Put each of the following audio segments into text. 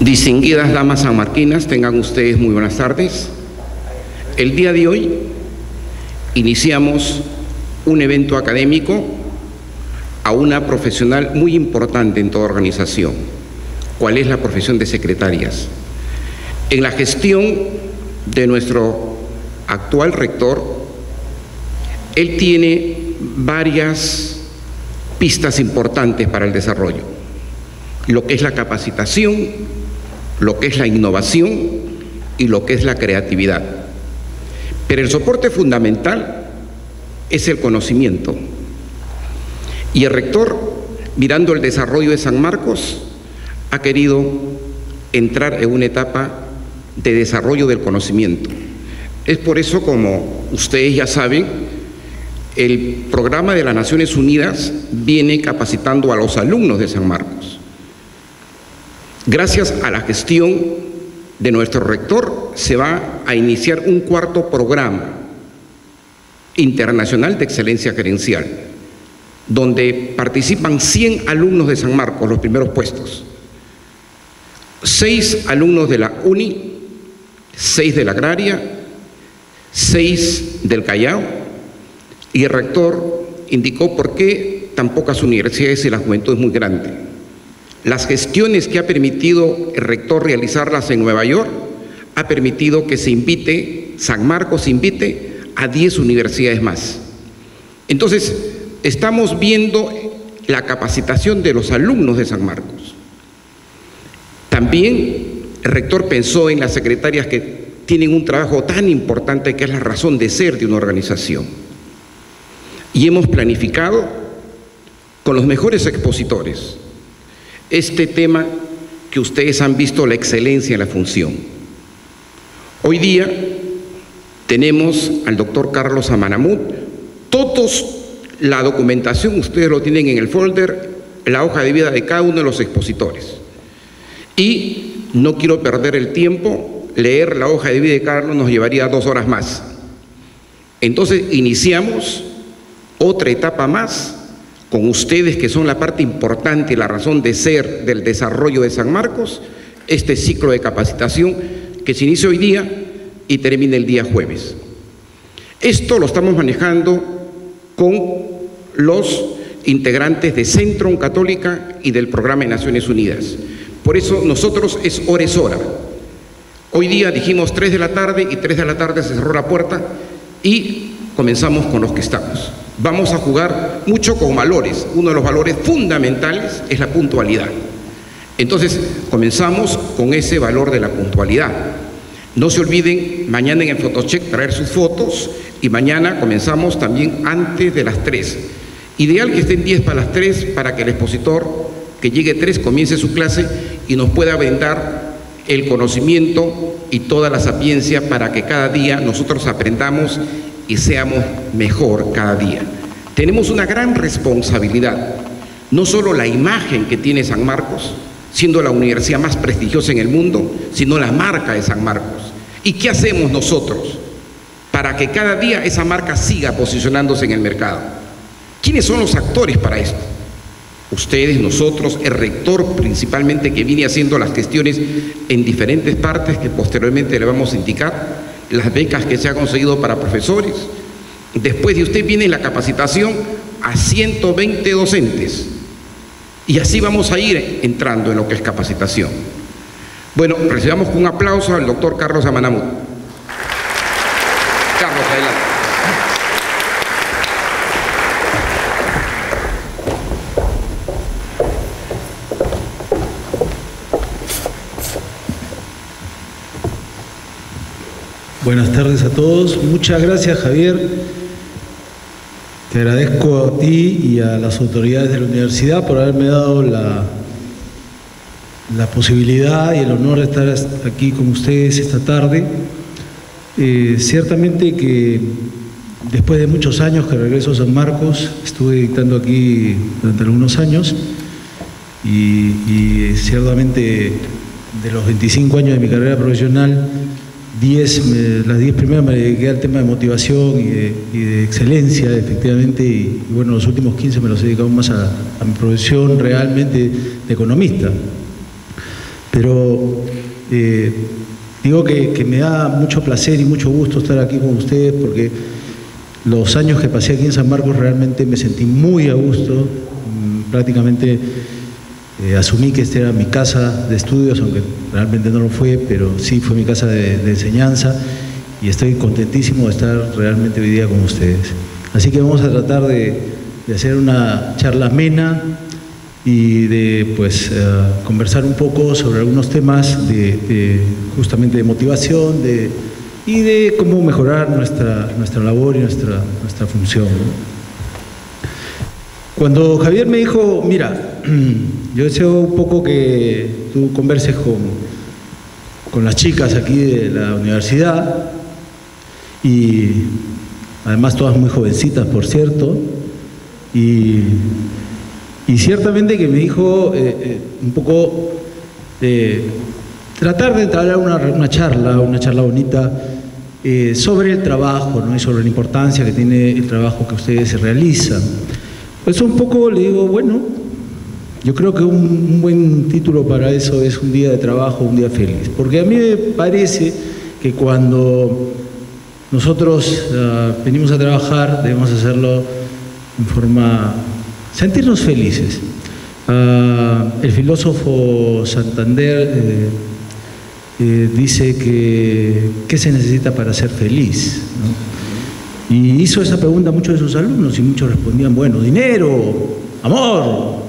Distinguidas damas sanmarquinas, tengan ustedes muy buenas tardes. El día de hoy iniciamos un evento académico a una profesional muy importante en toda organización. ¿Cuál es la profesión de secretarias? En la gestión de nuestro actual rector, él tiene varias pistas importantes para el desarrollo. Lo que es la capacitación, lo que es la innovación y lo que es la creatividad. Pero el soporte fundamental es el conocimiento. Y el rector, mirando el desarrollo de San Marcos, ha querido entrar en una etapa de desarrollo del conocimiento. Es por eso, como ustedes ya saben, el programa de las Naciones Unidas viene capacitando a los alumnos de San Marcos. Gracias a la gestión de nuestro rector, se va a iniciar un cuarto programa internacional de excelencia gerencial, donde participan 100 alumnos de San Marcos, los primeros puestos. 6 alumnos de la UNI, 6 de la Agraria, 6 del Callao, y el rector indicó por qué tan pocas universidades y la juventud es muy grande. Las gestiones que ha permitido el rector realizarlas en Nueva York ha permitido que San Marcos invite a 10 universidades más. Entonces, estamos viendo la capacitación de los alumnos de San Marcos. También el rector pensó en las secretarias que tienen un trabajo tan importante que es la razón de ser de una organización. Y hemos planificado con los mejores expositores este tema que ustedes han visto, la excelencia en la función. Hoy día tenemos al doctor Carlos Amanamut, la documentación, ustedes lo tienen en el folder, la hoja de vida de cada uno de los expositores. Y no quiero perder el tiempo, leer la hoja de vida de Carlos nos llevaría 2 horas más. Entonces iniciamos otra etapa más con ustedes, que son la parte importante y la razón de ser del desarrollo de San Marcos, este ciclo de capacitación que se inicia hoy día y termina el día jueves. Esto lo estamos manejando con los integrantes de Centrum Católica y del programa de Naciones Unidas. Por eso nosotros es hora. Hoy día dijimos 3 de la tarde y 3 de la tarde se cerró la puerta y comenzamos con los que estamos. Vamos a jugar mucho con valores. Uno de los valores fundamentales es la puntualidad. Entonces, comenzamos con ese valor de la puntualidad. No se olviden, mañana en el Photocheck traer sus fotos y mañana comenzamos también antes de las 3. Ideal que estén 10 para las 3 para que el expositor que llegue 3 comience su clase y nos pueda brindar el conocimiento y toda la sapiencia para que cada día nosotros aprendamos y seamos mejor cada día. Tenemos una gran responsabilidad, no solo la imagen que tiene San Marcos, siendo la universidad más prestigiosa en el mundo, sino la marca de San Marcos. ¿Y qué hacemos nosotros para que cada día esa marca siga posicionándose en el mercado? ¿Quiénes son los actores para esto? Ustedes, nosotros, el rector principalmente, que viene haciendo las gestiones en diferentes partes que posteriormente le vamos a indicar, las becas que se han conseguido para profesores. Después de usted viene la capacitación a 120 docentes. Y así vamos a ir entrando en lo que es capacitación. Bueno, recibamos con un aplauso al doctor Carlos Amanamut. Carlos, adelante. Buenas tardes a todos. Muchas gracias, Javier. Te agradezco a ti y a las autoridades de la universidad por haberme dado la posibilidad y el honor de estar aquí con ustedes esta tarde. Ciertamente que después de muchos años que regreso a San Marcos, estuve dictando aquí durante algunos años y ciertamente de los 25 años de mi carrera profesional, las 10 primeras me dediqué al tema de motivación y de excelencia, efectivamente, y bueno, los últimos 15 me los he dedicado más a mi profesión realmente de economista. Pero digo que me da mucho placer y mucho gusto estar aquí con ustedes, porque los años que pasé aquí en San Marcos realmente me sentí muy a gusto. Prácticamente asumí que esta era mi casa de estudios, aunque realmente no lo fue, pero sí fue mi casa de enseñanza, y estoy contentísimo de estar realmente hoy día con ustedes. Así que vamos a tratar de hacer una charla amena y de conversar un poco sobre algunos temas justamente de motivación y de cómo mejorar nuestra labor y nuestra función, ¿no? Cuando Javier me dijo, mira, yo deseo un poco que tú converses con las chicas aquí de la universidad, y además todas muy jovencitas, por cierto, y ciertamente que me dijo un poco tratar de entablar una charla bonita sobre el trabajo, ¿no? Y sobre la importancia que tiene el trabajo que ustedes realizan. Pues un poco le digo, bueno, yo creo que un buen título para eso es Un día de trabajo, un día feliz. Porque a mí me parece que cuando nosotros venimos a trabajar debemos hacerlo en forma, sentirnos felices. El filósofo Santander dice que ¿qué se necesita para ser feliz?, ¿no? Y hizo esa pregunta a muchos de sus alumnos y muchos respondían, bueno, dinero, amor.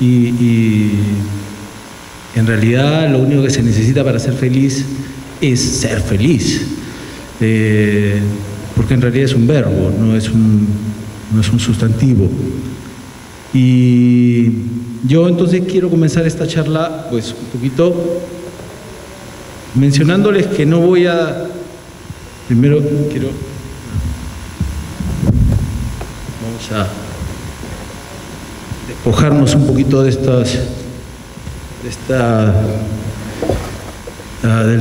Y en realidad lo único que se necesita para ser feliz es ser feliz. Porque en realidad es un verbo, no es un sustantivo. Y yo entonces quiero comenzar esta charla pues un poquito mencionándoles que no voy a... Primero quiero... Vamos a despojarnos un poquito del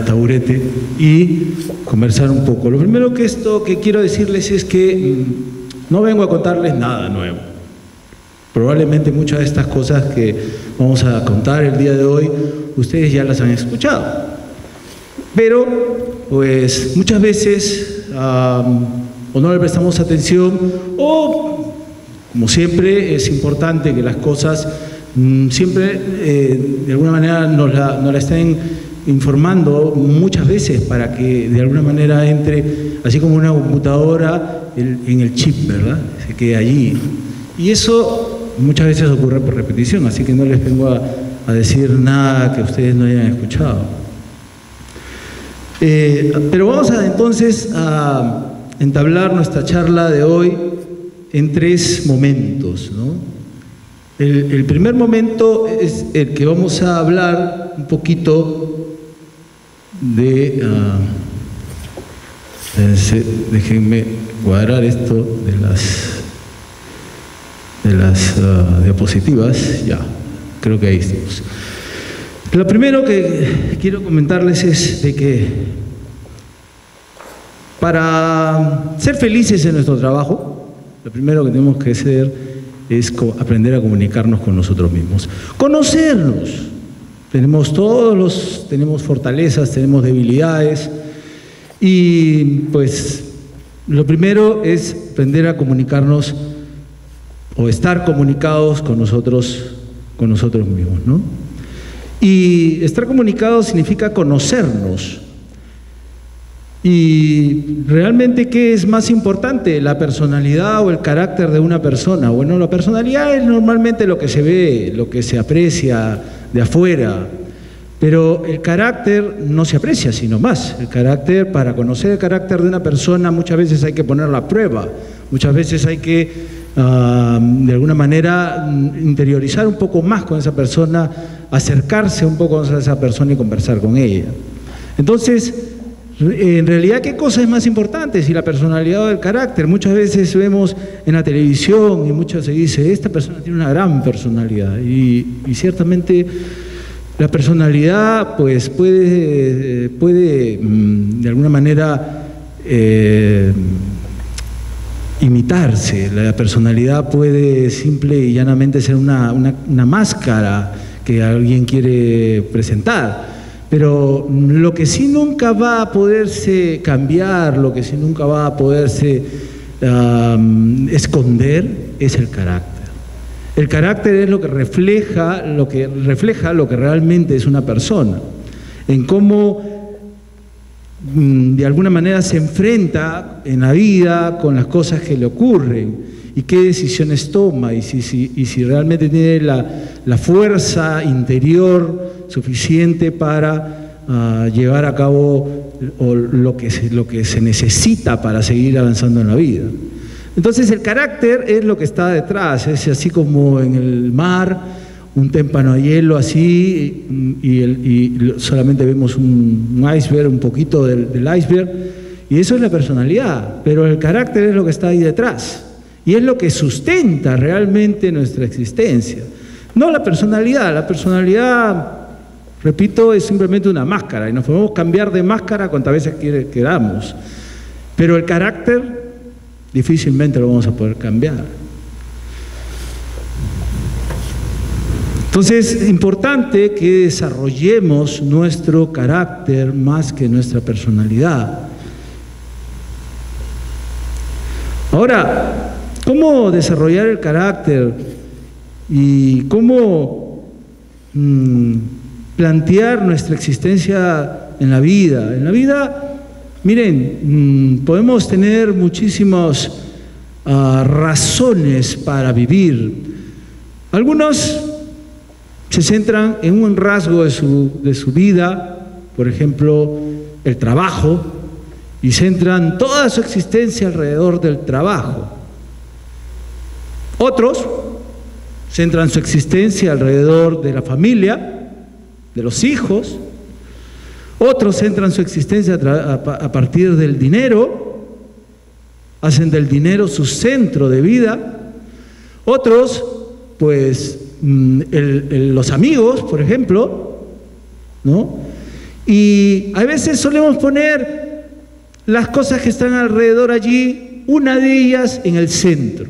taburete y conversar un poco. Lo primero que quiero decirles es que no vengo a contarles nada nuevo. Probablemente muchas de estas cosas que vamos a contar el día de hoy, ustedes ya las han escuchado. Pero pues muchas veces o no le prestamos atención, o como siempre es importante que las cosas siempre de alguna manera nos la estén informando muchas veces para que de alguna manera entre, así como una computadora, en el chip, ¿verdad? Se quede allí. Y eso muchas veces ocurre por repetición, así que no les vengo a decir nada que ustedes no hayan escuchado. Pero vamos entonces a entablar nuestra charla de hoy en 3 momentos, ¿no? El primer momento es el que vamos a hablar un poquito de... déjenme cuadrar esto de las diapositivas. Ya, creo que ahí estamos. Lo primero que quiero comentarles es de que para ser felices en nuestro trabajo, lo primero que tenemos que hacer es aprender a comunicarnos con nosotros mismos. Conocernos. Tenemos fortalezas, tenemos debilidades, y pues lo primero es aprender a comunicarnos o estar comunicados con nosotros mismos, ¿no? Y estar comunicados significa conocernos. Y realmente, ¿qué es más importante? ¿La personalidad o el carácter de una persona? Bueno, la personalidad es normalmente lo que se ve, lo que se aprecia de afuera, pero el carácter no se aprecia, sino más. El carácter, para conocer el carácter de una persona, muchas veces hay que ponerla a prueba, muchas veces hay que de alguna manera interiorizar un poco más con esa persona, acercarse un poco a esa persona y conversar con ella. Entonces, en realidad, ¿qué cosa es más importante? Si la personalidad o el carácter. Muchas veces vemos en la televisión y muchas se dice, esta persona tiene una gran personalidad, y ciertamente la personalidad pues puede de alguna manera imitarse. La personalidad puede simple y llanamente ser una máscara que alguien quiere presentar. Pero lo que sí nunca va a poderse cambiar, lo que sí nunca va a poderse esconder es el carácter. El carácter es lo que refleja lo que realmente es una persona, en cómo de alguna manera se enfrenta en la vida con las cosas que le ocurren y qué decisiones toma y si realmente tiene la fuerza interior suficiente para llevar a cabo lo que se necesita para seguir avanzando en la vida. Entonces el carácter es lo que está detrás, es así como en el mar, un témpano de hielo así y solamente vemos un iceberg, un poquito del iceberg, y eso es la personalidad, pero el carácter es lo que está ahí detrás y es lo que sustenta realmente nuestra existencia. No la personalidad, repito, es simplemente una máscara y nos podemos cambiar de máscara cuantas veces queramos, pero el carácter difícilmente lo vamos a poder cambiar. Entonces es importante que desarrollemos nuestro carácter más que nuestra personalidad. Ahora, ¿cómo desarrollar el carácter y cómo plantear nuestra existencia en la vida? En la vida, miren, podemos tener muchísimas razones para vivir. Algunos se centran en un rasgo de su vida, por ejemplo, el trabajo, y centran toda su existencia alrededor del trabajo. Otros centran su existencia alrededor de la familia, de los hijos. Otros centran su existencia a partir del dinero, hacen del dinero su centro de vida. Otros, pues, los amigos, por ejemplo, ¿no? Y a veces solemos poner las cosas que están alrededor allí, una de ellas en el centro.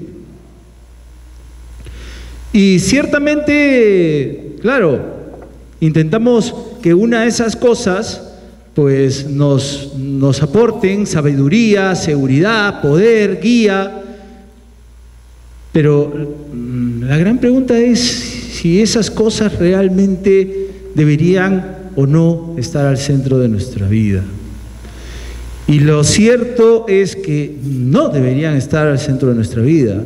Y ciertamente, claro, intentamos que una de esas cosas pues nos aporten sabiduría, seguridad, poder, guía, pero la gran pregunta es si esas cosas realmente deberían o no estar al centro de nuestra vida. Y lo cierto es que no deberían estar al centro de nuestra vida.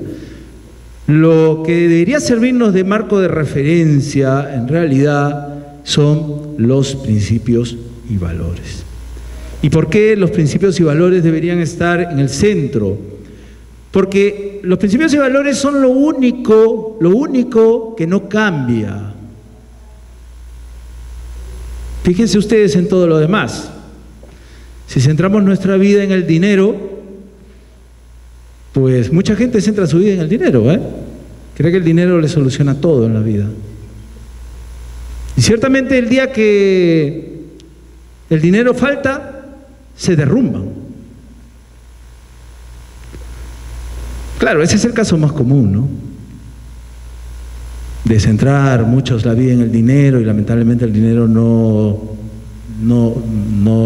Lo que debería servirnos de marco de referencia, en realidad, son los principios y valores. ¿Y por qué los principios y valores deberían estar en el centro? Porque los principios y valores son lo único que no cambia. Fíjense ustedes en todo lo demás. Si centramos nuestra vida en el dinero, pues mucha gente centra su vida en el dinero, cree que el dinero le soluciona todo en la vida. Y ciertamente el día que el dinero falta, se derrumban. Claro, ese es el caso más común, ¿no? De centrar muchos la vida en el dinero y lamentablemente el dinero no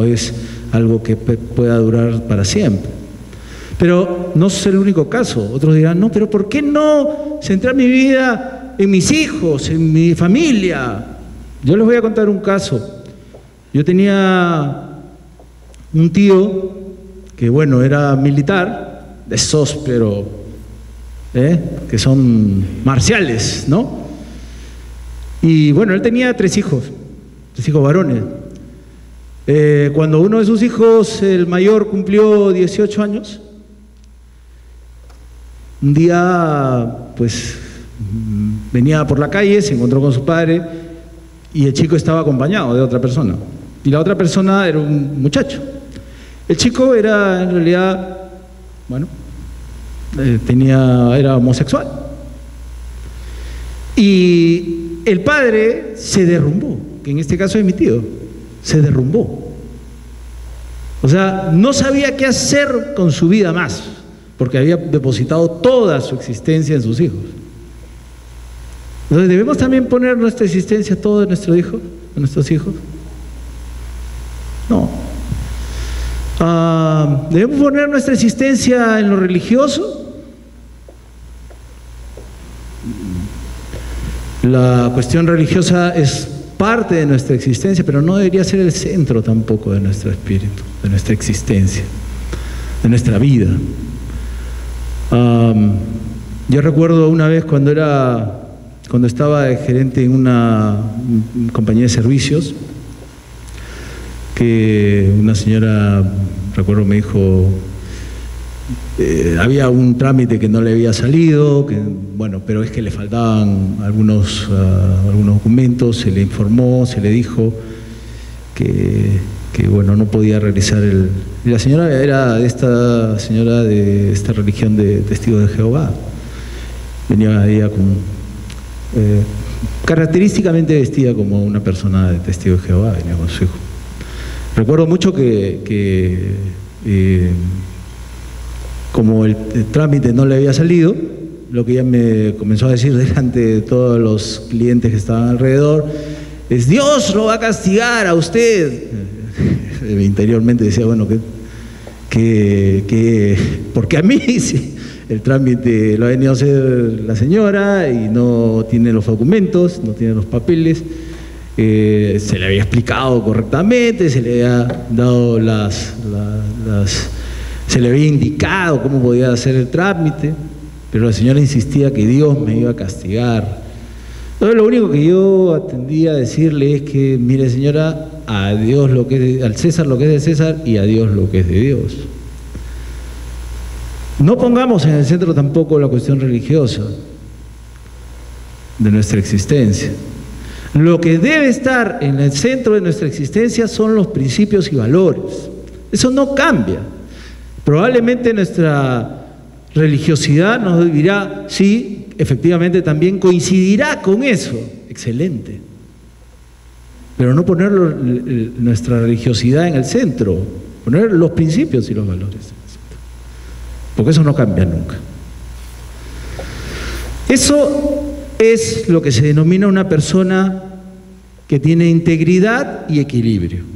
es algo que pueda durar para siempre. Pero no es el único caso. Otros dirán, no, pero ¿por qué no centrar mi vida en mis hijos, en mi familia? Yo les voy a contar un caso. Yo tenía un tío que, bueno, era militar, de esos, pero que son marciales, ¿no? Y bueno, él tenía tres hijos varones. Cuando uno de sus hijos, el mayor, cumplió 18 años, un día, pues, venía por la calle, se encontró con su padre y el chico estaba acompañado de otra persona. Y la otra persona era un muchacho. El chico era, en realidad, bueno, era homosexual. Y el padre se derrumbó, que en este caso es mi tío, se derrumbó. O sea, no sabía qué hacer con su vida más, porque había depositado toda su existencia en sus hijos. Entonces, ¿debemos también poner nuestra existencia todo de nuestros hijos? No. ¿Debemos poner nuestra existencia en lo religioso? La cuestión religiosa es parte de nuestra existencia, pero no debería ser el centro tampoco de nuestro espíritu, de nuestra existencia, de nuestra vida. Yo recuerdo una vez cuando estaba de gerente en una compañía de servicios, que una señora, recuerdo, me dijo, había un trámite que no le había salido, pero es que le faltaban algunos documentos, se le informó, se le dijo que no podía realizar y la señora era de esta religión de Testigos de Jehová. Venía ella característicamente vestida como una persona de Testigo de Jehová, venía con su hijo. Recuerdo mucho que como el trámite no le había salido, lo que ella me comenzó a decir delante de todos los clientes que estaban alrededor es: Dios lo va a castigar a usted. Interiormente decía, porque a mí sí, el trámite lo ha venido a hacer la señora y no tiene los documentos, no tiene los papeles. Se le había explicado correctamente, se le había dado se le había indicado cómo podía hacer el trámite, pero la señora insistía que Dios me iba a castigar. Entonces, lo único que yo atendí a decirle es que, mire señora, a Dios al César lo que es de César y a Dios lo que es de Dios. No pongamos en el centro tampoco la cuestión religiosa de nuestra existencia. Lo que debe estar en el centro de nuestra existencia son los principios y valores. Eso no cambia. Probablemente nuestra religiosidad nos dirá, sí, efectivamente también coincidirá con eso. Excelente. Pero no poner nuestra religiosidad en el centro, poner los principios y los valores en el centro. Porque eso no cambia nunca. Eso es lo que se denomina una persona que tiene integridad y equilibrio.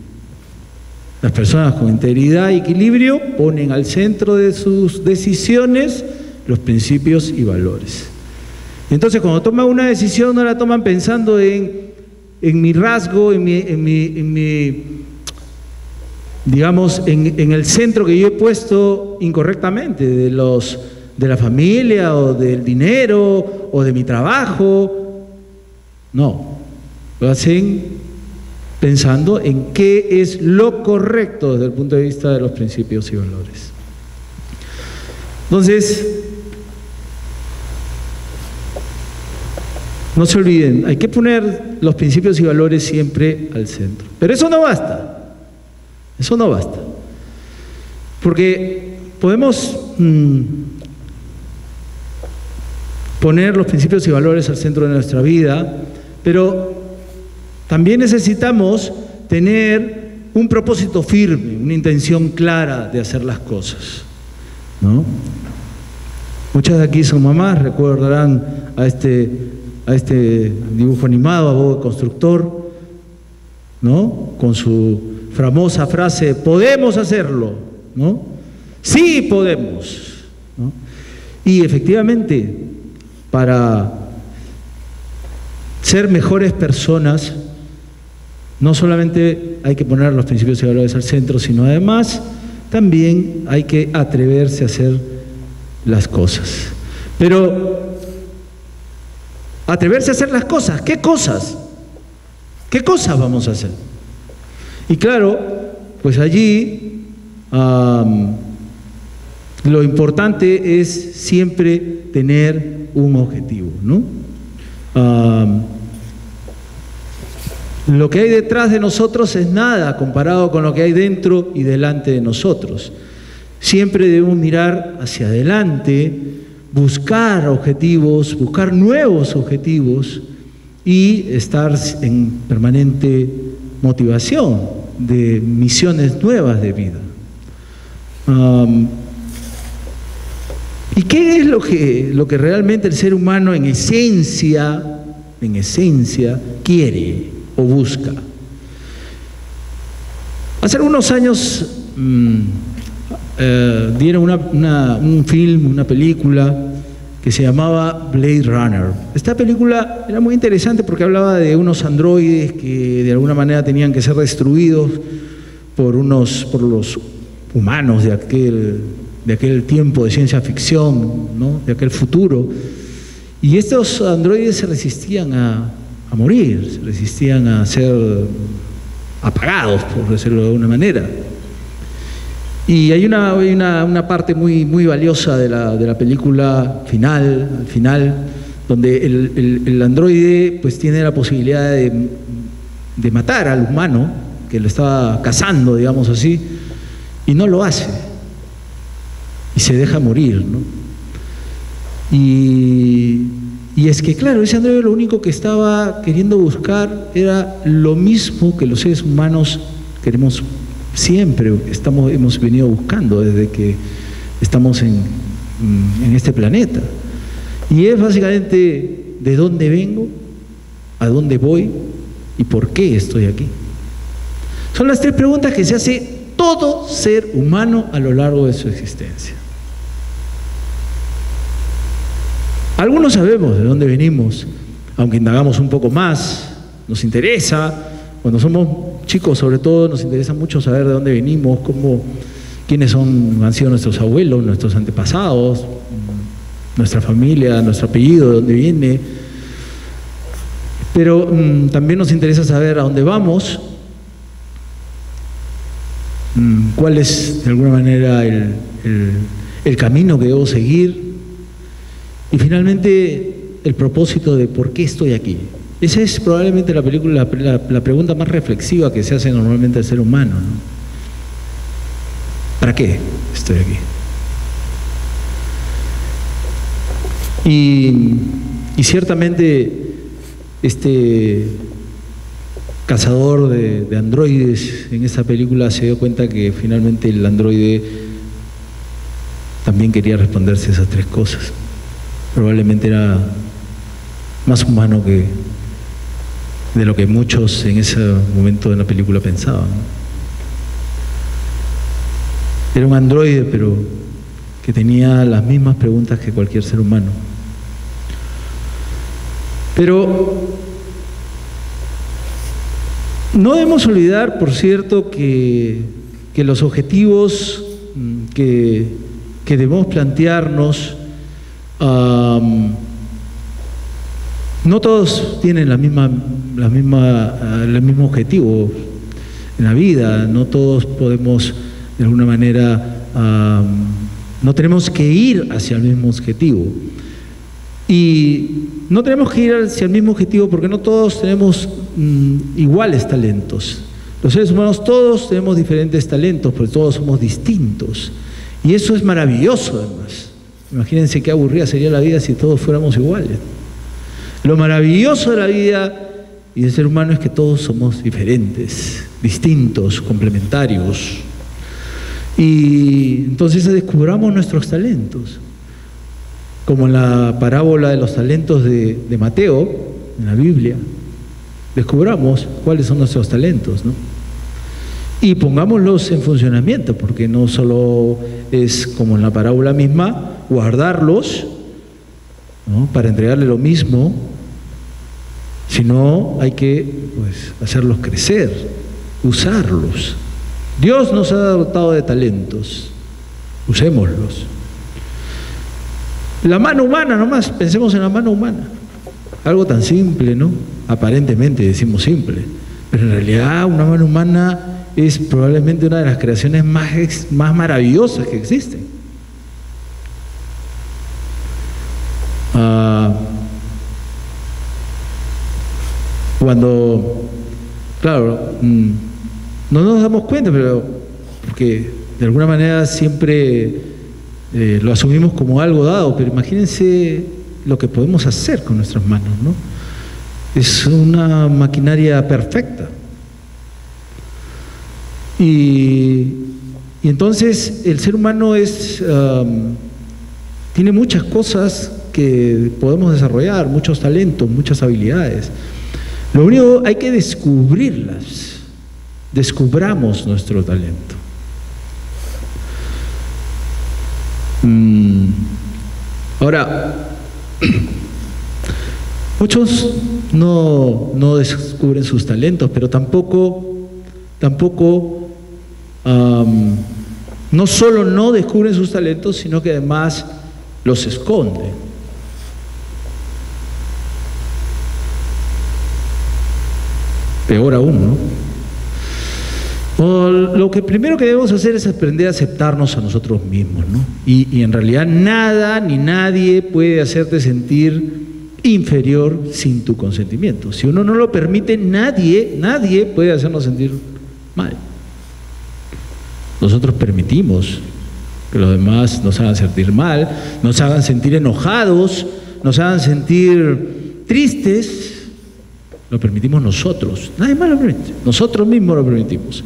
Las personas con integridad y equilibrio ponen al centro de sus decisiones los principios y valores. Entonces, cuando toman una decisión, no la toman pensando en mi rasgo, digamos, en el centro que yo he puesto incorrectamente, de la familia o del dinero o de mi trabajo. No, lo hacen pensando en qué es lo correcto desde el punto de vista de los principios y valores. Entonces, no se olviden, hay que poner los principios y valores siempre al centro. Pero eso no basta. Eso no basta. Porque podemos poner los principios y valores al centro de nuestra vida, pero también necesitamos tener un propósito firme, una intención clara de hacer las cosas, ¿no? Muchas de aquí son mamás, recordarán a este dibujo animado, a Bob el Constructor, ¿no? Con su famosa frase: podemos hacerlo, ¿no? Sí podemos, ¿no? Y efectivamente, para ser mejores personas, no solamente hay que poner los principios y valores al centro, sino además también hay que atreverse a hacer las cosas. Pero atreverse a hacer las cosas, ¿qué cosas? ¿Qué cosas vamos a hacer? Y claro, pues allí lo importante es siempre tener un objetivo, ¿no? Lo que hay detrás de nosotros es nada comparado con lo que hay dentro y delante de nosotros. Siempre debemos mirar hacia adelante, buscar objetivos, buscar nuevos objetivos y estar en permanente motivación de misiones nuevas de vida. ¿Y qué es lo que realmente el ser humano en esencia en esencia, quiere o busca. Hace algunos años dieron un film, una película que se llamaba Blade Runner. Esta película era muy interesante porque hablaba de unos androides que de alguna manera tenían que ser destruidos por los humanos de aquel tiempo de ciencia ficción, ¿no? De aquel futuro. Y estos androides se resistían a morir, se resistían a ser apagados, por decirlo de alguna manera. Y hay una parte muy valiosa de la película al final, donde el androide pues tiene la posibilidad de matar al humano, que lo estaba cazando, digamos así, y no lo hace. Y se deja morir, ¿no? Y es que, claro, ese androide lo único que estaba queriendo buscar era lo mismo que los seres humanos queremos siempre, hemos venido buscando desde que estamos en este planeta. Y es básicamente de dónde vengo, a dónde voy y por qué estoy aquí. Son las tres preguntas que se hace todo ser humano a lo largo de su existencia. Algunos sabemos de dónde venimos, aunque indagamos un poco más, nos interesa, cuando somos chicos sobre todo, nos interesa mucho saber de dónde venimos, quiénes han sido nuestros abuelos, nuestros antepasados, nuestra familia, nuestro apellido, de dónde viene. Pero también nos interesa saber a dónde vamos, cuál es de alguna manera el camino que debo seguir. Y finalmente, el propósito de por qué estoy aquí. Esa es probablemente la pregunta más reflexiva que se hace normalmente al ser humano, ¿no? ¿Para qué estoy aquí? Y ciertamente este cazador de androides en esta película se dio cuenta que finalmente el androide también quería responderse esas tres cosas. Probablemente era más humano de lo que muchos en ese momento de la película pensaban. Era un androide, pero que tenía las mismas preguntas que cualquier ser humano. Pero no debemos olvidar, por cierto, que los objetivos que debemos plantearnos no todos tienen el mismo objetivo en la vida, no todos podemos de alguna manera, no tenemos que ir hacia el mismo objetivo. Y no tenemos que ir hacia el mismo objetivo porque no todos tenemos iguales talentos. Los seres humanos todos tenemos diferentes talentos, porque todos somos distintos. Y eso es maravilloso además. Imagínense qué aburrida sería la vida si todos fuéramos iguales. Lo maravilloso de la vida y del ser humano es que todos somos diferentes, distintos, complementarios. Y entonces descubramos nuestros talentos. Como en la parábola de los talentos de Mateo, en la Biblia, descubramos cuáles son nuestros talentos, ¿no? Y pongámoslos en funcionamiento, porque no solo es como en la parábola misma, guardarlos, ¿no?, para entregarle lo mismo, sino hay que hacerlos crecer, usarlos. Dios nos ha dotado de talentos, usémoslos. La mano humana nomás, pensemos en la mano humana, algo tan simple, ¿no? Aparentemente decimos simple, pero en realidad una mano humana es probablemente una de las creaciones más maravillosas que existen. Cuando, claro, no nos damos cuenta, pero porque de alguna manera siempre lo asumimos como algo dado, pero imagínense lo que podemos hacer con nuestras manos, ¿no? Es una maquinaria perfecta. Y entonces el ser humano tiene muchas cosas que podemos desarrollar, muchos talentos, muchas habilidades. Lo único, hay que descubrirlas. Descubramos nuestro talento. Ahora, muchos no descubren sus talentos, pero tampoco no solo no descubren sus talentos, sino que además los esconden. Peor aún, ¿no? Lo que primero que debemos hacer es aprender a aceptarnos a nosotros mismos, ¿no? Y en realidad nada ni nadie puede hacerte sentir inferior sin tu consentimiento. Si uno no lo permite, nadie puede hacernos sentir mal. Nosotros permitimos que los demás nos hagan sentir mal, nos hagan sentir enojados, nos hagan sentir tristes. Lo permitimos nosotros, nadie más lo permite, nosotros mismos lo permitimos.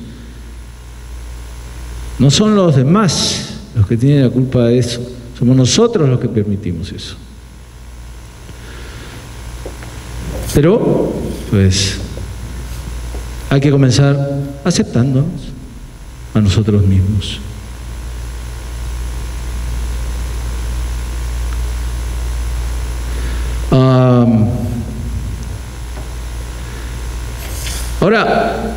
No son los demás los que tienen la culpa de eso, somos nosotros los que permitimos eso. Pero, pues, hay que comenzar aceptándonos a nosotros mismos. Ahora,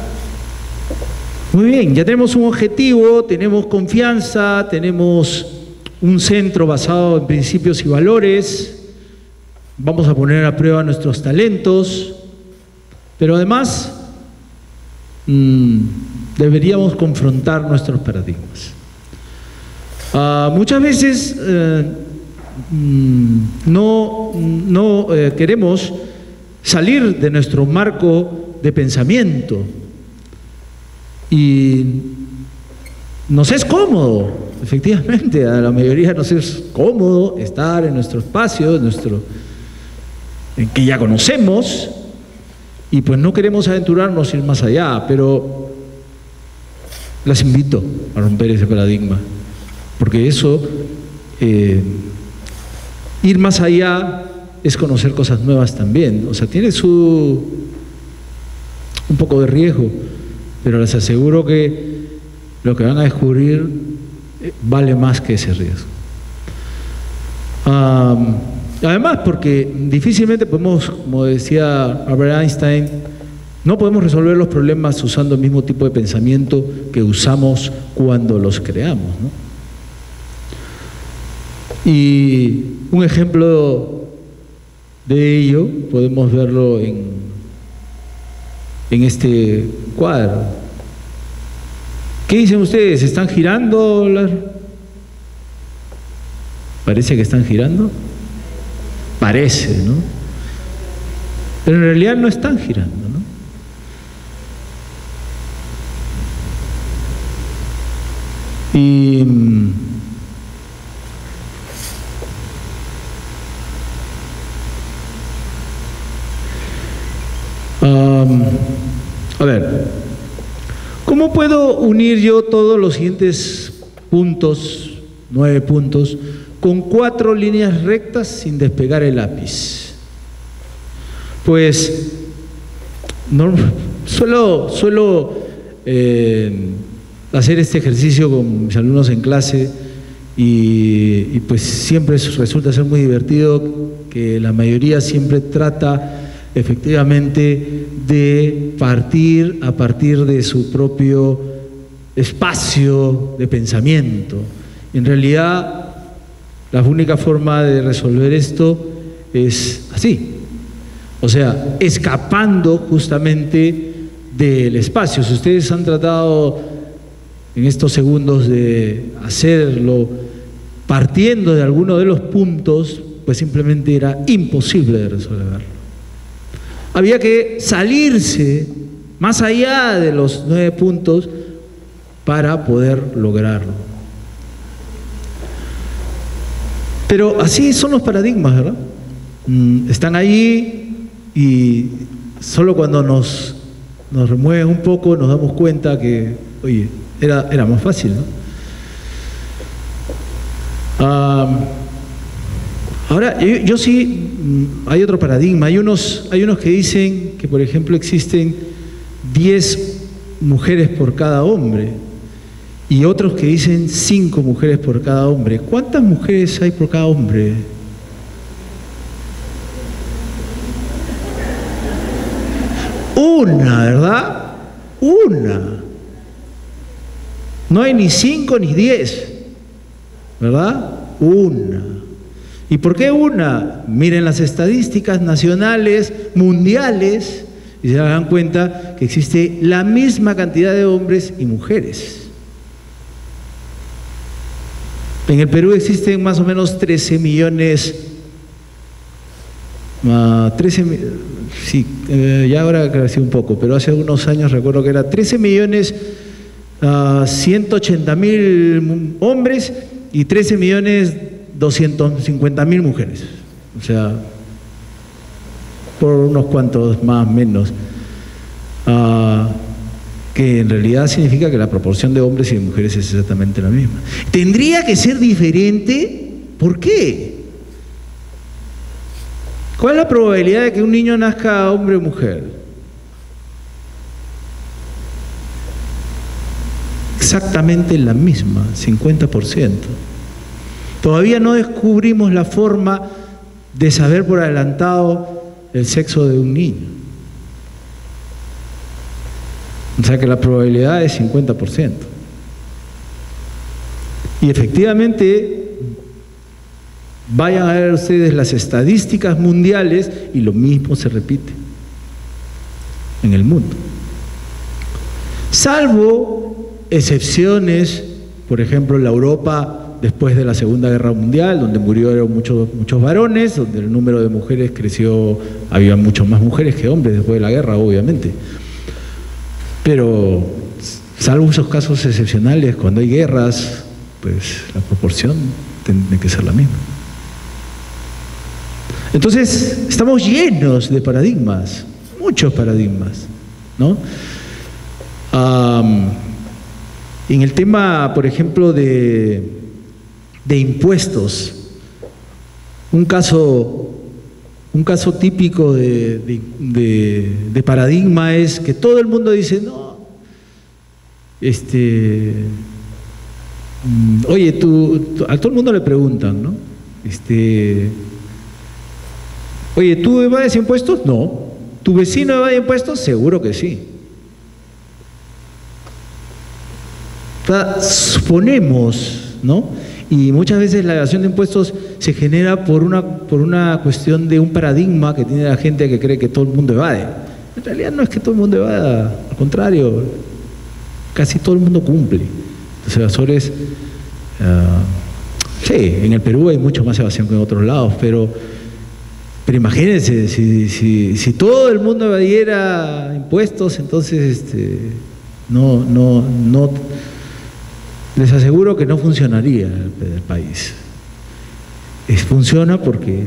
muy bien, ya tenemos un objetivo, tenemos confianza, tenemos un centro basado en principios y valores, vamos a poner a prueba nuestros talentos, pero además deberíamos confrontar nuestros paradigmas. Muchas veces no queremos salir de nuestro marco de pensamiento y nos es cómodo, efectivamente, a la mayoría nos es cómodo estar en nuestro espacio, en que ya conocemos, y pues no queremos aventurarnos a ir más allá, pero las invito a romper ese paradigma, porque eso, ir más allá es conocer cosas nuevas también, o sea, tiene un poco de riesgo, pero les aseguro que lo que van a descubrir vale más que ese riesgo. Además, porque difícilmente podemos, como decía Albert Einstein, no podemos resolver los problemas usando el mismo tipo de pensamiento que usamos cuando los creamos, ¿no? Y un ejemplo de ello podemos verlo en este cuadro. ¿Qué dicen ustedes? ¿Están girando? ¿Parece que están girando? Parece, ¿no? Pero en realidad no están girando, ¿no? Y a ver, ¿cómo puedo unir yo todos los siguientes puntos, 9 puntos, con 4 líneas rectas sin despegar el lápiz? Pues suelo hacer este ejercicio con mis alumnos en clase y pues siempre resulta ser muy divertido, que la mayoría siempre trata efectivamente de partir a partir de su propio espacio de pensamiento. En realidad, la única forma de resolver esto es así, o sea, escapando justamente del espacio. Si ustedes han tratado en estos segundos de hacerlo partiendo de alguno de los puntos, pues simplemente era imposible de resolverlo. Había que salirse más allá de los 9 puntos para poder lograrlo. Pero así son los paradigmas, ¿verdad? Están ahí y solo cuando nos remueven un poco nos damos cuenta que, oye, era más fácil, ¿no? Ahora, yo sí, hay otro paradigma. Hay unos que dicen que, por ejemplo, existen 10 mujeres por cada hombre y otros que dicen 5 mujeres por cada hombre. ¿Cuántas mujeres hay por cada hombre? Una, ¿verdad? Una. No hay ni 5 ni 10, ¿verdad? Una. ¿Y por qué una? Miren las estadísticas nacionales, mundiales, y se dan cuenta que existe la misma cantidad de hombres y mujeres. En el Perú existen más o menos 13 millones, sí, ya ahora ha crecido un poco, pero hace unos años recuerdo que era 13 millones 180.000 hombres y 13 millones 250.000 mujeres. O sea, por unos cuantos más o menos. Que en realidad significa que la proporción de hombres y de mujeres es exactamente la misma. ¿Tendría que ser diferente? ¿Por qué? ¿Cuál es la probabilidad de que un niño nazca hombre o mujer? Exactamente la misma, 50%. Todavía no descubrimos la forma de saber por adelantado el sexo de un niño. O sea que la probabilidad es 50%. Y efectivamente, vayan a ver ustedes las estadísticas mundiales y lo mismo se repite en el mundo. Salvo excepciones, por ejemplo, la Europa después de la Segunda Guerra Mundial, donde murieron muchos varones, donde el número de mujeres creció, había mucho más mujeres que hombres después de la guerra, obviamente. Pero, salvo esos casos excepcionales, cuando hay guerras, pues la proporción tiene que ser la misma. Entonces, estamos llenos de paradigmas, muchos paradigmas, ¿no? En el tema, por ejemplo, de impuestos, un caso típico de paradigma es que todo el mundo dice, no, oye, a todo el mundo le preguntan, ¿no? Oye, ¿tú evades impuestos? No. ¿Tu vecino evade impuestos? Seguro que sí. O sea, suponemos, ¿no? Y muchas veces la evasión de impuestos se genera por una cuestión de un paradigma que tiene la gente que cree que todo el mundo evade. En realidad no es que todo el mundo evada, al contrario, casi todo el mundo cumple. Los evasores, sí, en el Perú hay mucho más evasión que en otros lados, pero imagínense, si todo el mundo evadiera impuestos, entonces no les aseguro que no funcionaría el país. Funciona porque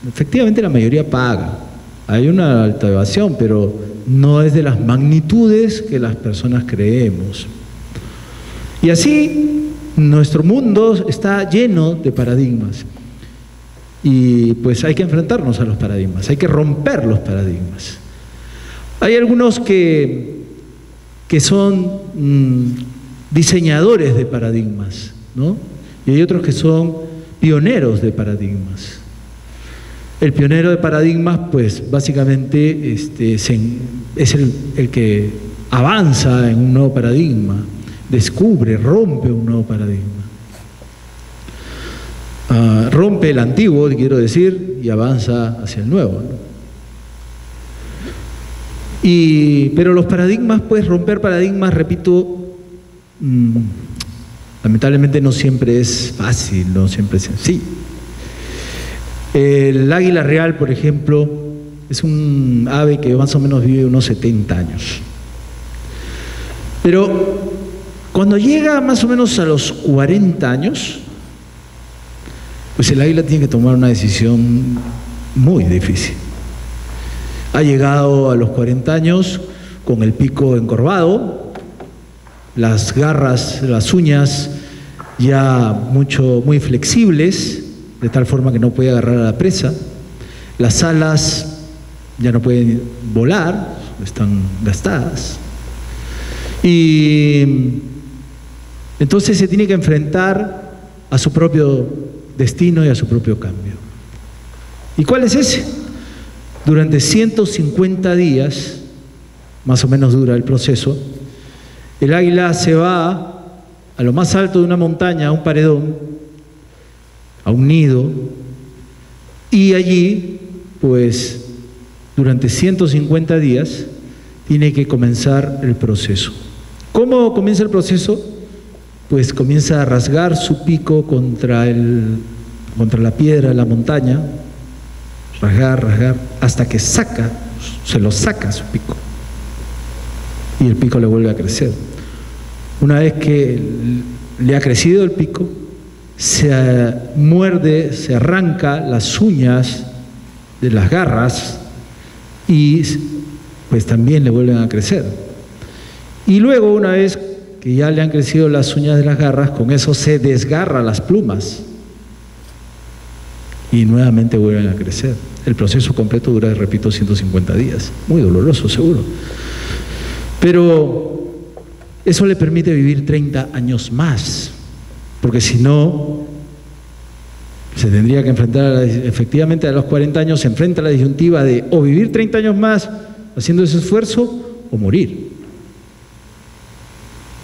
efectivamente la mayoría paga. Hay una alta evasión, pero no es de las magnitudes que las personas creemos. Y así, nuestro mundo está lleno de paradigmas. Y pues hay que enfrentarnos a los paradigmas, hay que romper los paradigmas. Hay algunos que son diseñadores de paradigmas, ¿no? Y hay otros que son pioneros de paradigmas. El pionero de paradigmas, pues básicamente es el que avanza en un nuevo paradigma, descubre, rompe un nuevo paradigma. Rompe el antiguo, quiero decir, y avanza hacia el nuevo, ¿no? Pero los paradigmas, pues romper paradigmas, repito, lamentablemente no siempre es fácil, no siempre es sencillo. El águila real, por ejemplo, es un ave que más o menos vive unos 70 años. Pero cuando llega más o menos a los 40 años, pues el águila tiene que tomar una decisión muy difícil. Ha llegado a los 40 años con el pico encorvado, las garras, las uñas ya muy flexibles, de tal forma que no puede agarrar a la presa. Las alas ya no pueden volar, están gastadas. Y entonces se tiene que enfrentar a su propio destino y a su propio cambio. ¿Y cuál es ese? Durante 150 días, más o menos dura el proceso, el águila se va a lo más alto de una montaña, a un paredón, a un nido, y allí, pues, durante 150 días, tiene que comenzar el proceso. ¿Cómo comienza el proceso? Pues comienza a rasgar su pico contra la piedra de la montaña, rasgar, hasta que se lo saca su pico. Y el pico le vuelve a crecer. Una vez que le ha crecido el pico, se muerde, se arranca las uñas de las garras y pues también le vuelven a crecer. Y luego, una vez que ya le han crecido las uñas de las garras, con eso se desgarra las plumas y nuevamente vuelven a crecer. El proceso completo dura, repito, 150 días. Muy doloroso, seguro. Pero eso le permite vivir 30 años más, porque si no, se tendría que enfrentar, efectivamente a los 40 años se enfrenta a la disyuntiva de o vivir 30 años más haciendo ese esfuerzo o morir.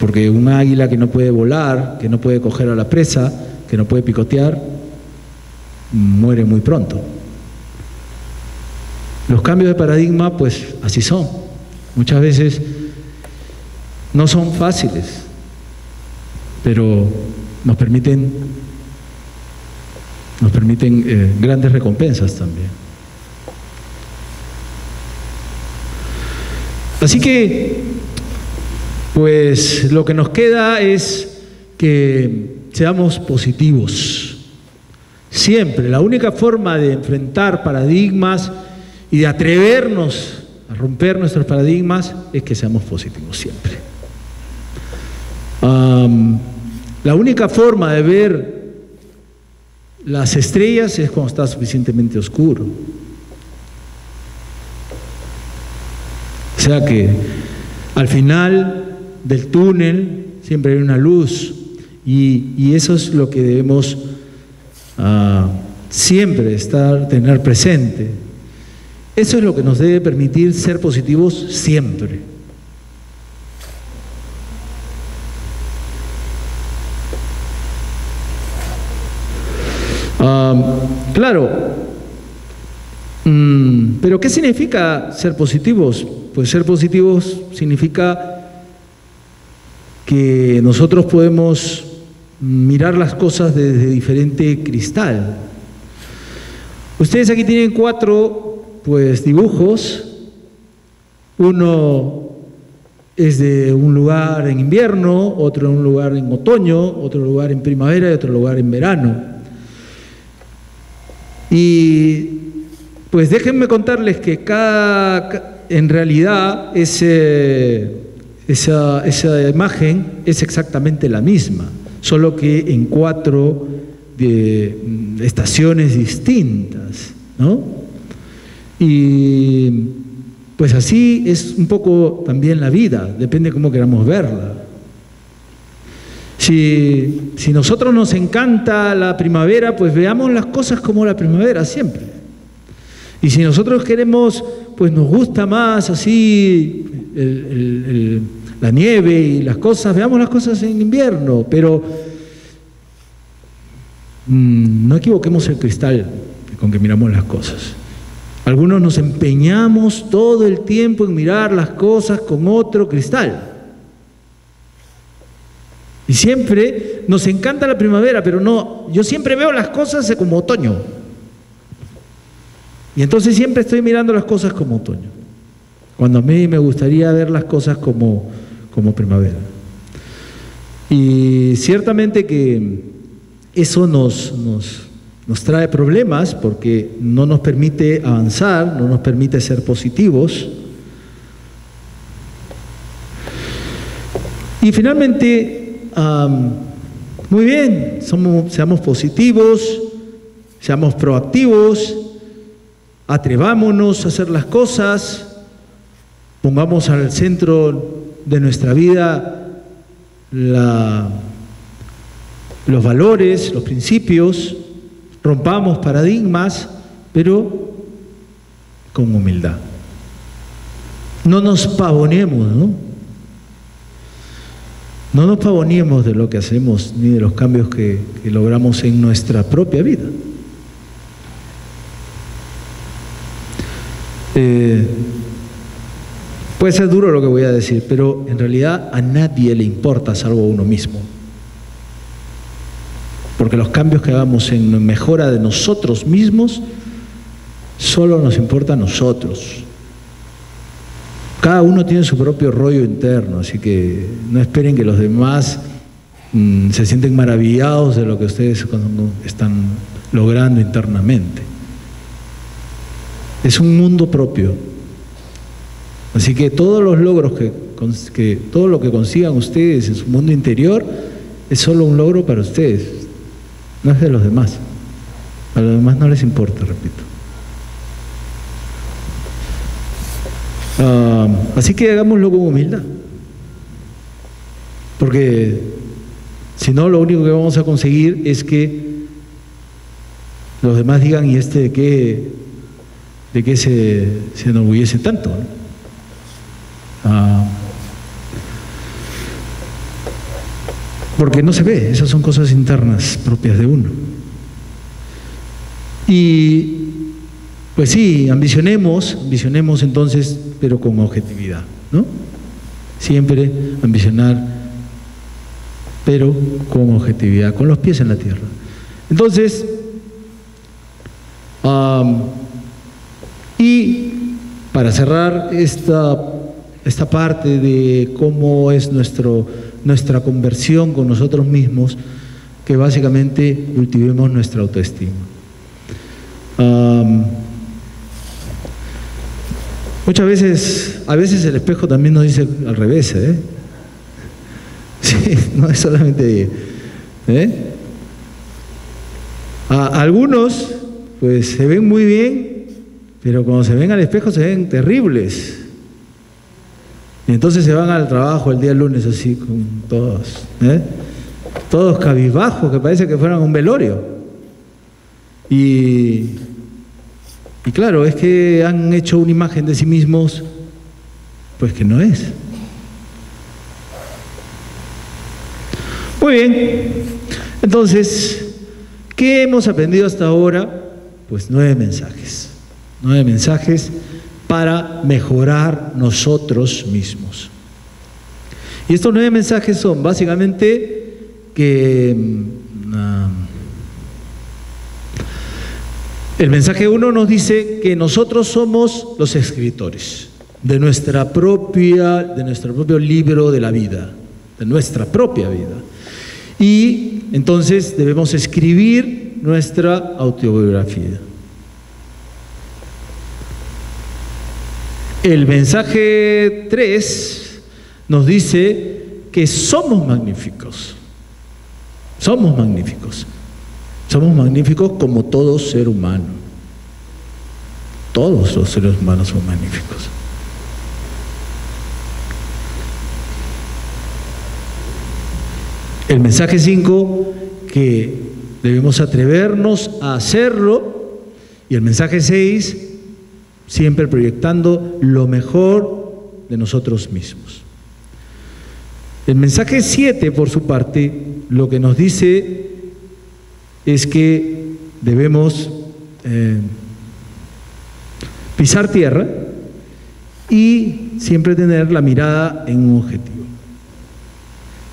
Porque un águila que no puede volar, que no puede coger a la presa, que no puede picotear, muere muy pronto. Los cambios de paradigma, pues así son. Muchas veces no son fáciles, pero nos permiten grandes recompensas también. Así que, pues lo que nos queda es que seamos positivos. Siempre, la única forma de enfrentar paradigmas y de atrevernos a romper nuestros paradigmas es que seamos positivos siempre. La única forma de ver las estrellas es cuando está suficientemente oscuro. O sea que al final del túnel siempre hay una luz y eso es lo que debemos siempre tener presente. Eso es lo que nos debe permitir ser positivos siempre. Claro, pero ¿qué significa ser positivos? Pues ser positivos significa que nosotros podemos mirar las cosas desde diferente cristal. Ustedes aquí tienen 4 dibujos. Uno es de un lugar en invierno, otro en un lugar en otoño, otro lugar en primavera y otro lugar en verano. Y pues déjenme contarles que en realidad esa imagen es exactamente la misma, solo que en 4 estaciones distintas, ¿no? Y pues así es un poco también la vida, depende cómo queramos verla. Si nosotros nos encanta la primavera, pues veamos las cosas como la primavera siempre. Y si nosotros queremos, pues nos gusta más así la nieve y las cosas, veamos las cosas en invierno, pero no equivoquemos el cristal con que miramos las cosas. Algunos nos empeñamos todo el tiempo en mirar las cosas con otro cristal. Y siempre nos encanta la primavera, pero no, yo siempre veo las cosas como otoño. Y entonces siempre estoy mirando las cosas como otoño, cuando a mí me gustaría ver las cosas como primavera. Y ciertamente que eso nos trae problemas porque no nos permite avanzar, no nos permite ser positivos. Y finalmente, muy bien, seamos positivos, seamos proactivos, atrevámonos a hacer las cosas, pongamos al centro de nuestra vida los valores, los principios, rompamos paradigmas, pero con humildad. No nos pavonemos, ¿no? No nos pavonemos de lo que hacemos ni de los cambios que logramos en nuestra propia vida. Puede ser duro lo que voy a decir, pero en realidad a nadie le importa salvo a uno mismo. Porque los cambios que hagamos en mejora de nosotros mismos solo nos importa a nosotros. Cada uno tiene su propio rollo interno, así que no esperen que los demás se sienten maravillados de lo que ustedes están logrando internamente. Es un mundo propio. Así que todos los logros todo lo que consigan ustedes en su mundo interior es solo un logro para ustedes, no es de los demás. A los demás no les importa, repito. Así que hagámoslo con humildad, porque si no, lo único que vamos a conseguir es que los demás digan: ¿y este de qué se enorgullece tanto? Porque no se ve, esas son cosas internas propias de uno. Y pues sí, ambicionemos entonces, pero con objetividad, ¿no? Siempre ambicionar, pero con objetividad, con los pies en la tierra. Entonces, y para cerrar esta parte de cómo es nuestra conversión con nosotros mismos, que básicamente cultivemos nuestra autoestima. Muchas veces, a veces el espejo también nos dice al revés, ¿eh? Sí, no es solamente, algunos pues se ven muy bien, pero cuando se ven al espejo se ven terribles. Y entonces se van al trabajo el día lunes así con todos cabizbajos, que parece que fueran un velorio. Y claro, es que han hecho una imagen de sí mismos, pues que no es. Muy bien, entonces, ¿qué hemos aprendido hasta ahora? Pues 9 mensajes. 9 mensajes para mejorar nosotros mismos. Y estos 9 mensajes son básicamente que el mensaje 1 nos dice que nosotros somos los escritores de nuestro propio libro de la vida, de nuestra propia vida. Y entonces debemos escribir nuestra autobiografía. El mensaje 3 nos dice que somos magníficos. Somos magníficos. Somos magníficos como todo ser humano. Todos los seres humanos son magníficos. El mensaje 5, que debemos atrevernos a hacerlo. Y el mensaje 6, siempre proyectando lo mejor de nosotros mismos. El mensaje 7, por su parte, lo que nos dice es que debemos pisar tierra y siempre tener la mirada en un objetivo.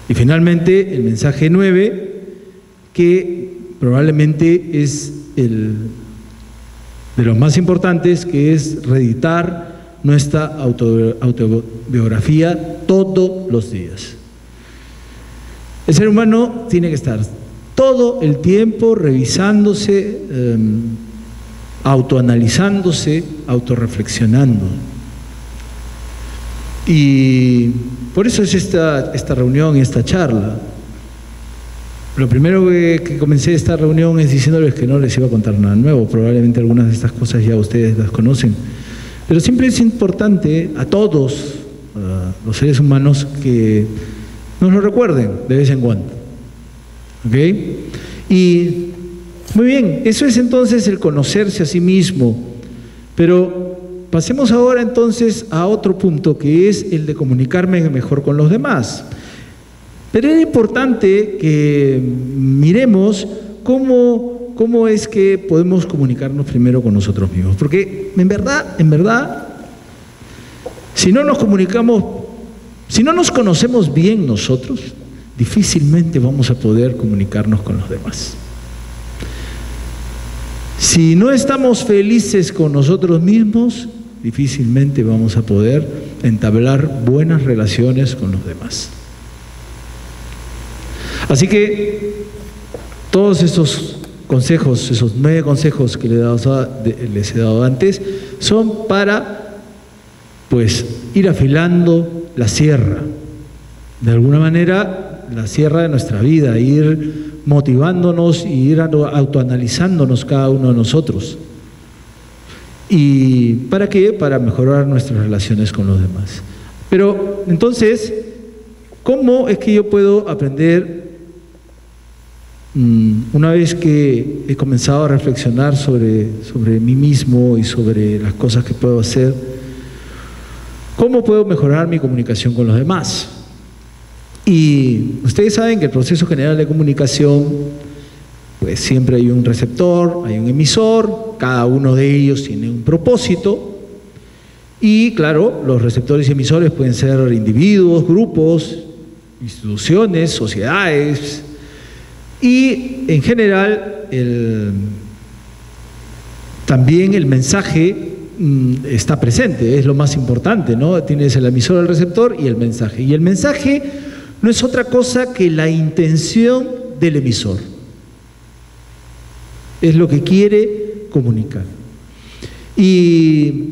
Y finalmente, el mensaje 9, que probablemente es de los más importantes, que es reeditar nuestra autobiografía todos los días. El ser humano tiene que estar todo el tiempo revisándose, autoanalizándose, autorreflexionando. Y por eso es esta reunión y esta charla. Lo primero que comencé esta reunión es diciéndoles que no les iba a contar nada nuevo. Probablemente algunas de estas cosas ya ustedes las conocen. Pero siempre es importante a todos los seres humanos que nos lo recuerden de vez en cuando. ¿Ok? Y muy bien, eso es entonces el conocerse a sí mismo. Pero pasemos ahora entonces a otro punto, que es el de comunicarme mejor con los demás. Pero es importante que miremos cómo es que podemos comunicarnos primero con nosotros mismos. Porque en verdad, si no nos comunicamos, si no nos conocemos bien nosotros, difícilmente vamos a poder comunicarnos con los demás. Si no estamos felices con nosotros mismos, difícilmente vamos a poder entablar buenas relaciones con los demás. Así que todos esos consejos, esos 9 consejos que les he dado antes, son para, pues, ir afilando la sierra. De alguna manera, la sierra de nuestra vida, ir motivándonos y ir autoanalizándonos cada uno de nosotros. ¿Y para qué? Para mejorar nuestras relaciones con los demás. Pero, entonces, ¿cómo es que yo puedo aprender? Una vez que he comenzado a reflexionar sobre mí mismo y sobre las cosas que puedo hacer, ¿cómo puedo mejorar mi comunicación con los demás? Y ustedes saben que el proceso general de comunicación, pues siempre hay un receptor, hay un emisor, cada uno de ellos tiene un propósito. Y claro, los receptores y emisores pueden ser individuos, grupos, instituciones, sociedades. Y en general, también el mensaje está presente, es lo más importante, ¿no? Tienes el emisor, el receptor y el mensaje. Y el mensaje no es otra cosa que la intención del emisor. Es lo que quiere comunicar. Y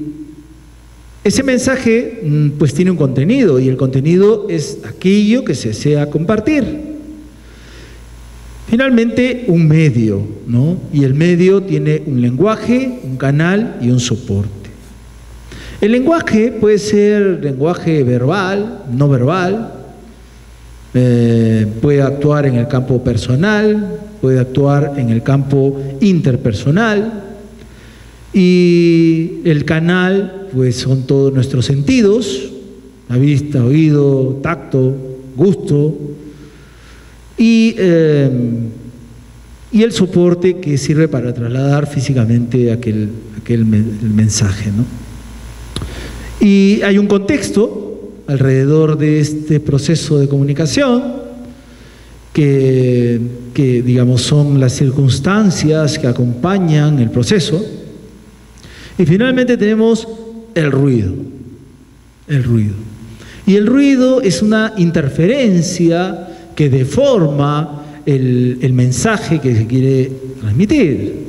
ese mensaje, pues tiene un contenido, y el contenido es aquello que se desea compartir. Finalmente, un medio, ¿no? Y el medio tiene un lenguaje, un canal y un soporte. El lenguaje puede ser lenguaje verbal, no verbal, puede actuar en el campo personal, puede actuar en el campo interpersonal, y el canal, pues son todos nuestros sentidos: la vista, oído, tacto, gusto, y el soporte que sirve para trasladar físicamente el mensaje, ¿no? Y hay un contexto alrededor de este proceso de comunicación que digamos son las circunstancias que acompañan el proceso. Y finalmente tenemos el ruido. Y el ruido es una interferencia que deforma el mensaje que se quiere transmitir.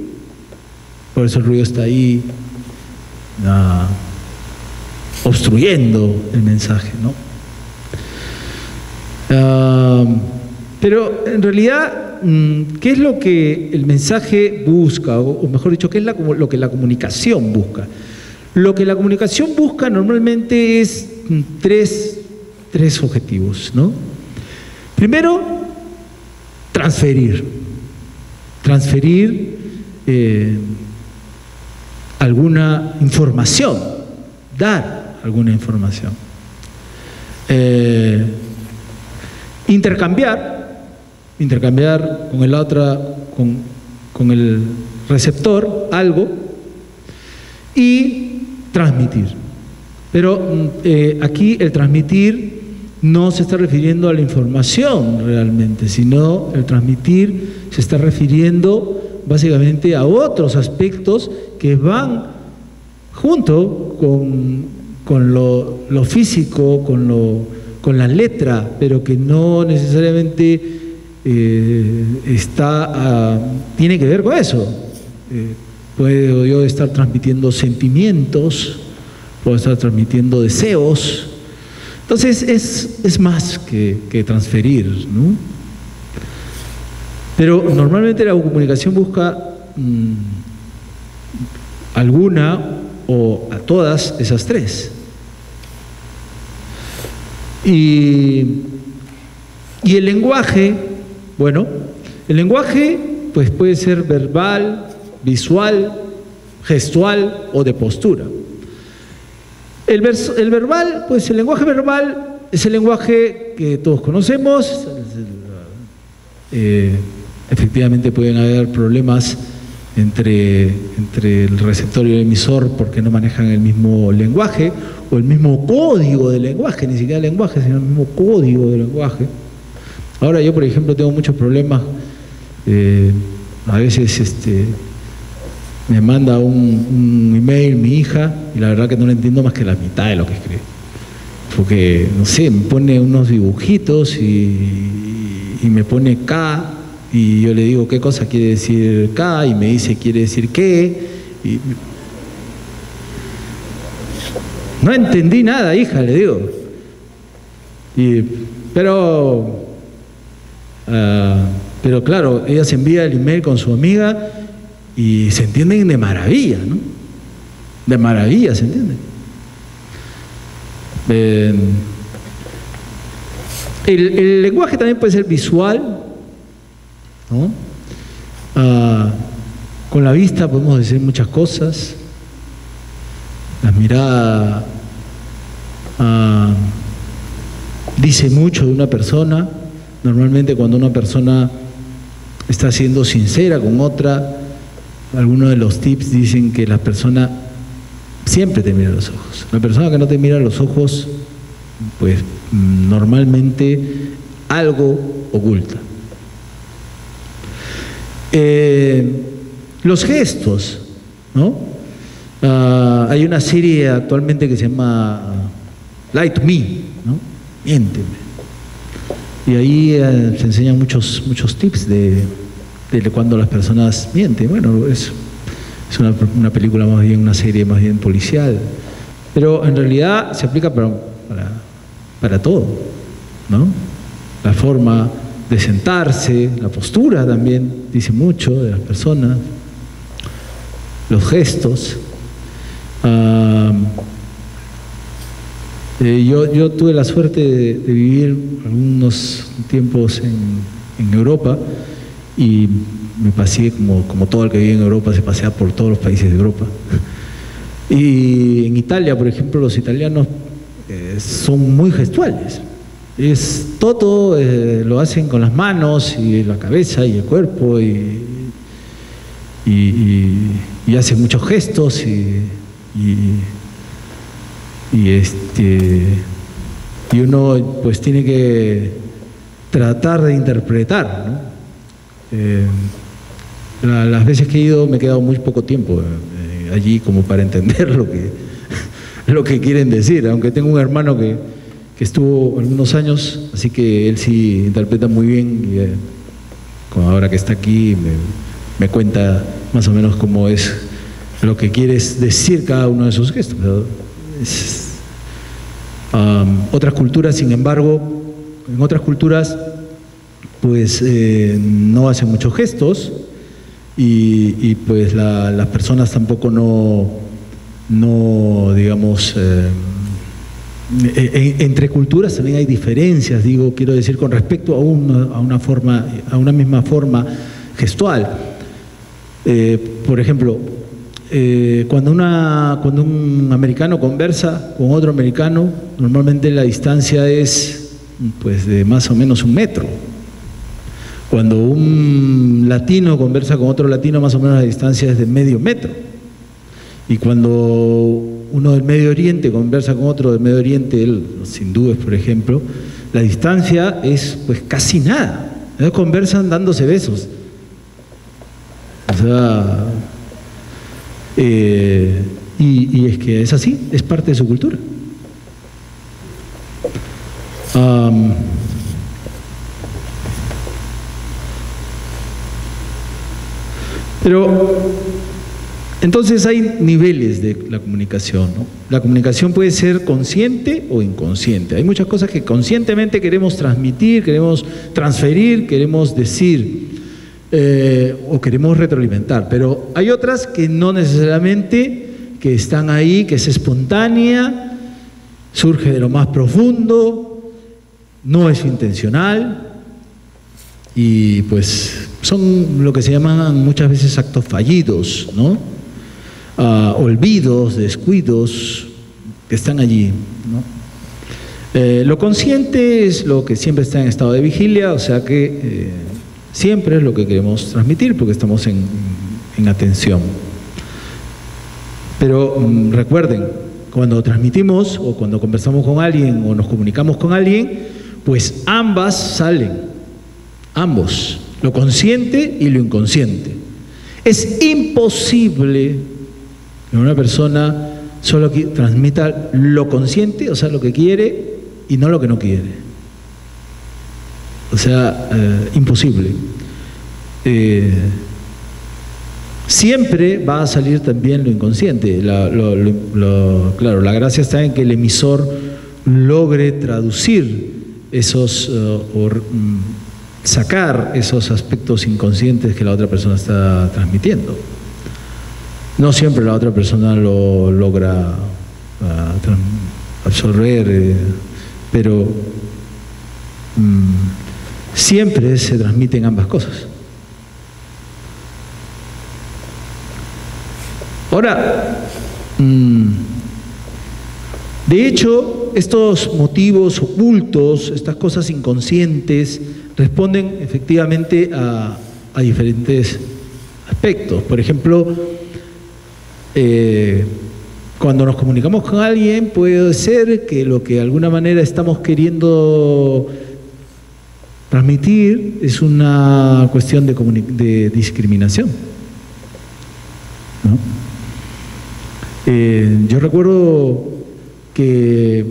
Por eso el ruido está ahí obstruyendo el mensaje, ¿no? Pero en realidad, ¿qué es lo que el mensaje busca? O mejor dicho, ¿qué es lo que la comunicación busca? Lo que la comunicación busca normalmente es tres objetivos, ¿no? Primero, transferir alguna información, dar alguna información. Intercambiar con el otro, con el receptor algo, y transmitir. Pero aquí el transmitir no se está refiriendo a la información realmente, sino el transmitir se está refiriendo básicamente a otros aspectos que van junto con lo físico, con la letra, pero que no necesariamente tiene que ver con eso. Puedo yo estar transmitiendo sentimientos, puedo estar transmitiendo deseos. Entonces es más que transferir, ¿no? Pero normalmente la comunicación busca alguna o a todas esas tres. Y el lenguaje, bueno, el lenguaje pues puede ser verbal, visual, gestual o de postura. El verbal, pues el lenguaje verbal es el lenguaje que todos conocemos. Efectivamente pueden haber problemas entre el receptor y el emisor porque no manejan el mismo lenguaje o el mismo código de lenguaje, ni siquiera lenguaje, sino el mismo código de lenguaje. Ahora yo, por ejemplo, tengo muchos problemas. A veces me manda un email mi hija y la verdad que no le entiendo más que la mitad de lo que escribe. Porque, no sé, me pone unos dibujitos y me pone K y yo le digo qué cosa quiere decir K y me dice quiere decir qué. Y no entendí nada, hija, le digo. Pero claro, ella se envía el email con su amiga y se entienden de maravilla, ¿no? De maravilla se entienden. El lenguaje también puede ser visual, ¿no? Con la vista podemos decir muchas cosas. La mirada dice mucho de una persona. Normalmente cuando una persona está siendo sincera con otra, algunos de los tips dicen que la persona siempre te mira a los ojos. La persona que no te mira a los ojos, pues normalmente algo oculta. Los gestos, ¿no? Hay una serie actualmente que se llama Lie to Me, ¿no? Miénteme. Y ahí se enseñan muchos tips de cuando las personas mienten. Bueno, es una película más bien, una serie más bien policial. Pero en realidad se aplica para todo, ¿no? La forma de sentarse, la postura también dice mucho de las personas, los gestos. Yo tuve la suerte de vivir algunos tiempos en Europa y me pasé como todo el que vive en Europa se pasea por todos los países de Europa. Y en Italia, por ejemplo, los italianos son muy gestuales. Todo lo hacen con las manos y la cabeza y el cuerpo y hacen muchos gestos y uno pues tiene que tratar de interpretar, ¿no? Las veces que he ido me he quedado muy poco tiempo allí como para entender lo que quieren decir, aunque tengo un hermano que estuvo algunos años, así que él sí interpreta muy bien y ahora que está aquí me cuenta más o menos cómo es lo que quieres decir cada uno de sus gestos. Otras culturas, sin embargo, en otras culturas pues no hacen muchos gestos y pues las personas tampoco no digamos, entre culturas también hay diferencias, quiero decir, con respecto a una misma forma gestual. Por ejemplo, cuando un americano conversa con otro americano, normalmente la distancia es pues de más o menos 1 metro. Cuando un latino conversa con otro latino, más o menos la distancia es de medio metro. Y cuando uno del Medio Oriente conversa con otro del Medio Oriente, los hindúes, por ejemplo, la distancia es pues casi nada. Ellos conversan dándose besos. O sea, y es que es así, es parte de su cultura. Pero entonces hay niveles de la comunicación, ¿no? La comunicación puede ser consciente o inconsciente. Hay muchas cosas que conscientemente queremos transmitir, queremos transferir, queremos decir. o queremos retroalimentar, pero hay otras que no necesariamente, que están ahí, que es espontánea, surge de lo más profundo, no es intencional y pues son lo que se llaman muchas veces actos fallidos, ¿no? Olvidos, descuidos que están allí, ¿no? Lo consciente es lo que siempre está en estado de vigilia, o sea que siempre es lo que queremos transmitir porque estamos en atención. Pero recuerden, cuando transmitimos o cuando conversamos con alguien o nos comunicamos con alguien, pues ambas salen, ambos, lo consciente y lo inconsciente. Es imposible que una persona solo transmita lo consciente, o sea, lo que quiere, y no lo que no quiere. O sea, imposible. Siempre va a salir también lo inconsciente. Claro, la gracia está en que el emisor logre traducir esos, sacar esos aspectos inconscientes que la otra persona está transmitiendo. No siempre la otra persona lo logra absorber, pero siempre se transmiten ambas cosas. Ahora, de hecho, estos motivos ocultos, estas cosas inconscientes, responden efectivamente a diferentes aspectos. Por ejemplo, cuando nos comunicamos con alguien, puede ser que lo que de alguna manera estamos queriendo transmitir es una cuestión de discriminación, ¿no? Yo recuerdo que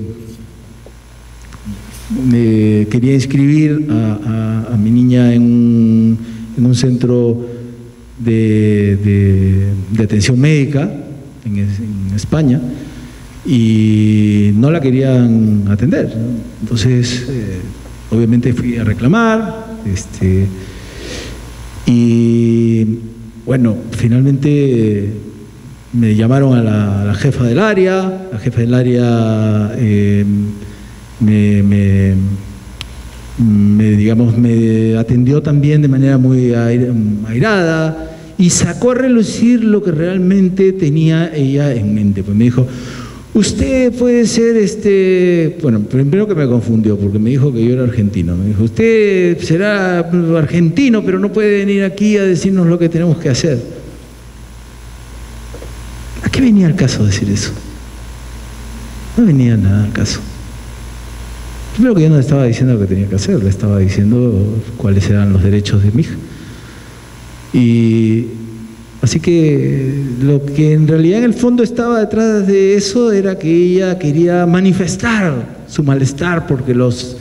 me quería inscribir a mi niña en un centro de atención médica en España y no la querían atender, ¿no? Entonces obviamente fui a reclamar y bueno, finalmente me llamaron a la jefa del área. La jefa del área me atendió también de manera muy airada y sacó a relucir lo que realmente tenía ella en mente. Pues me dijo, usted puede ser bueno, primero que me confundió porque me dijo que yo era argentino. Me dijo, usted será argentino, pero no puede venir aquí a decirnos lo que tenemos que hacer. ¿A qué venía el caso decir eso? No venía nada al caso. Primero que yo no le estaba diciendo lo que tenía que hacer, le estaba diciendo cuáles eran los derechos de mi hija. Y así que lo que en realidad en el fondo estaba detrás de eso era que ella quería manifestar su malestar porque los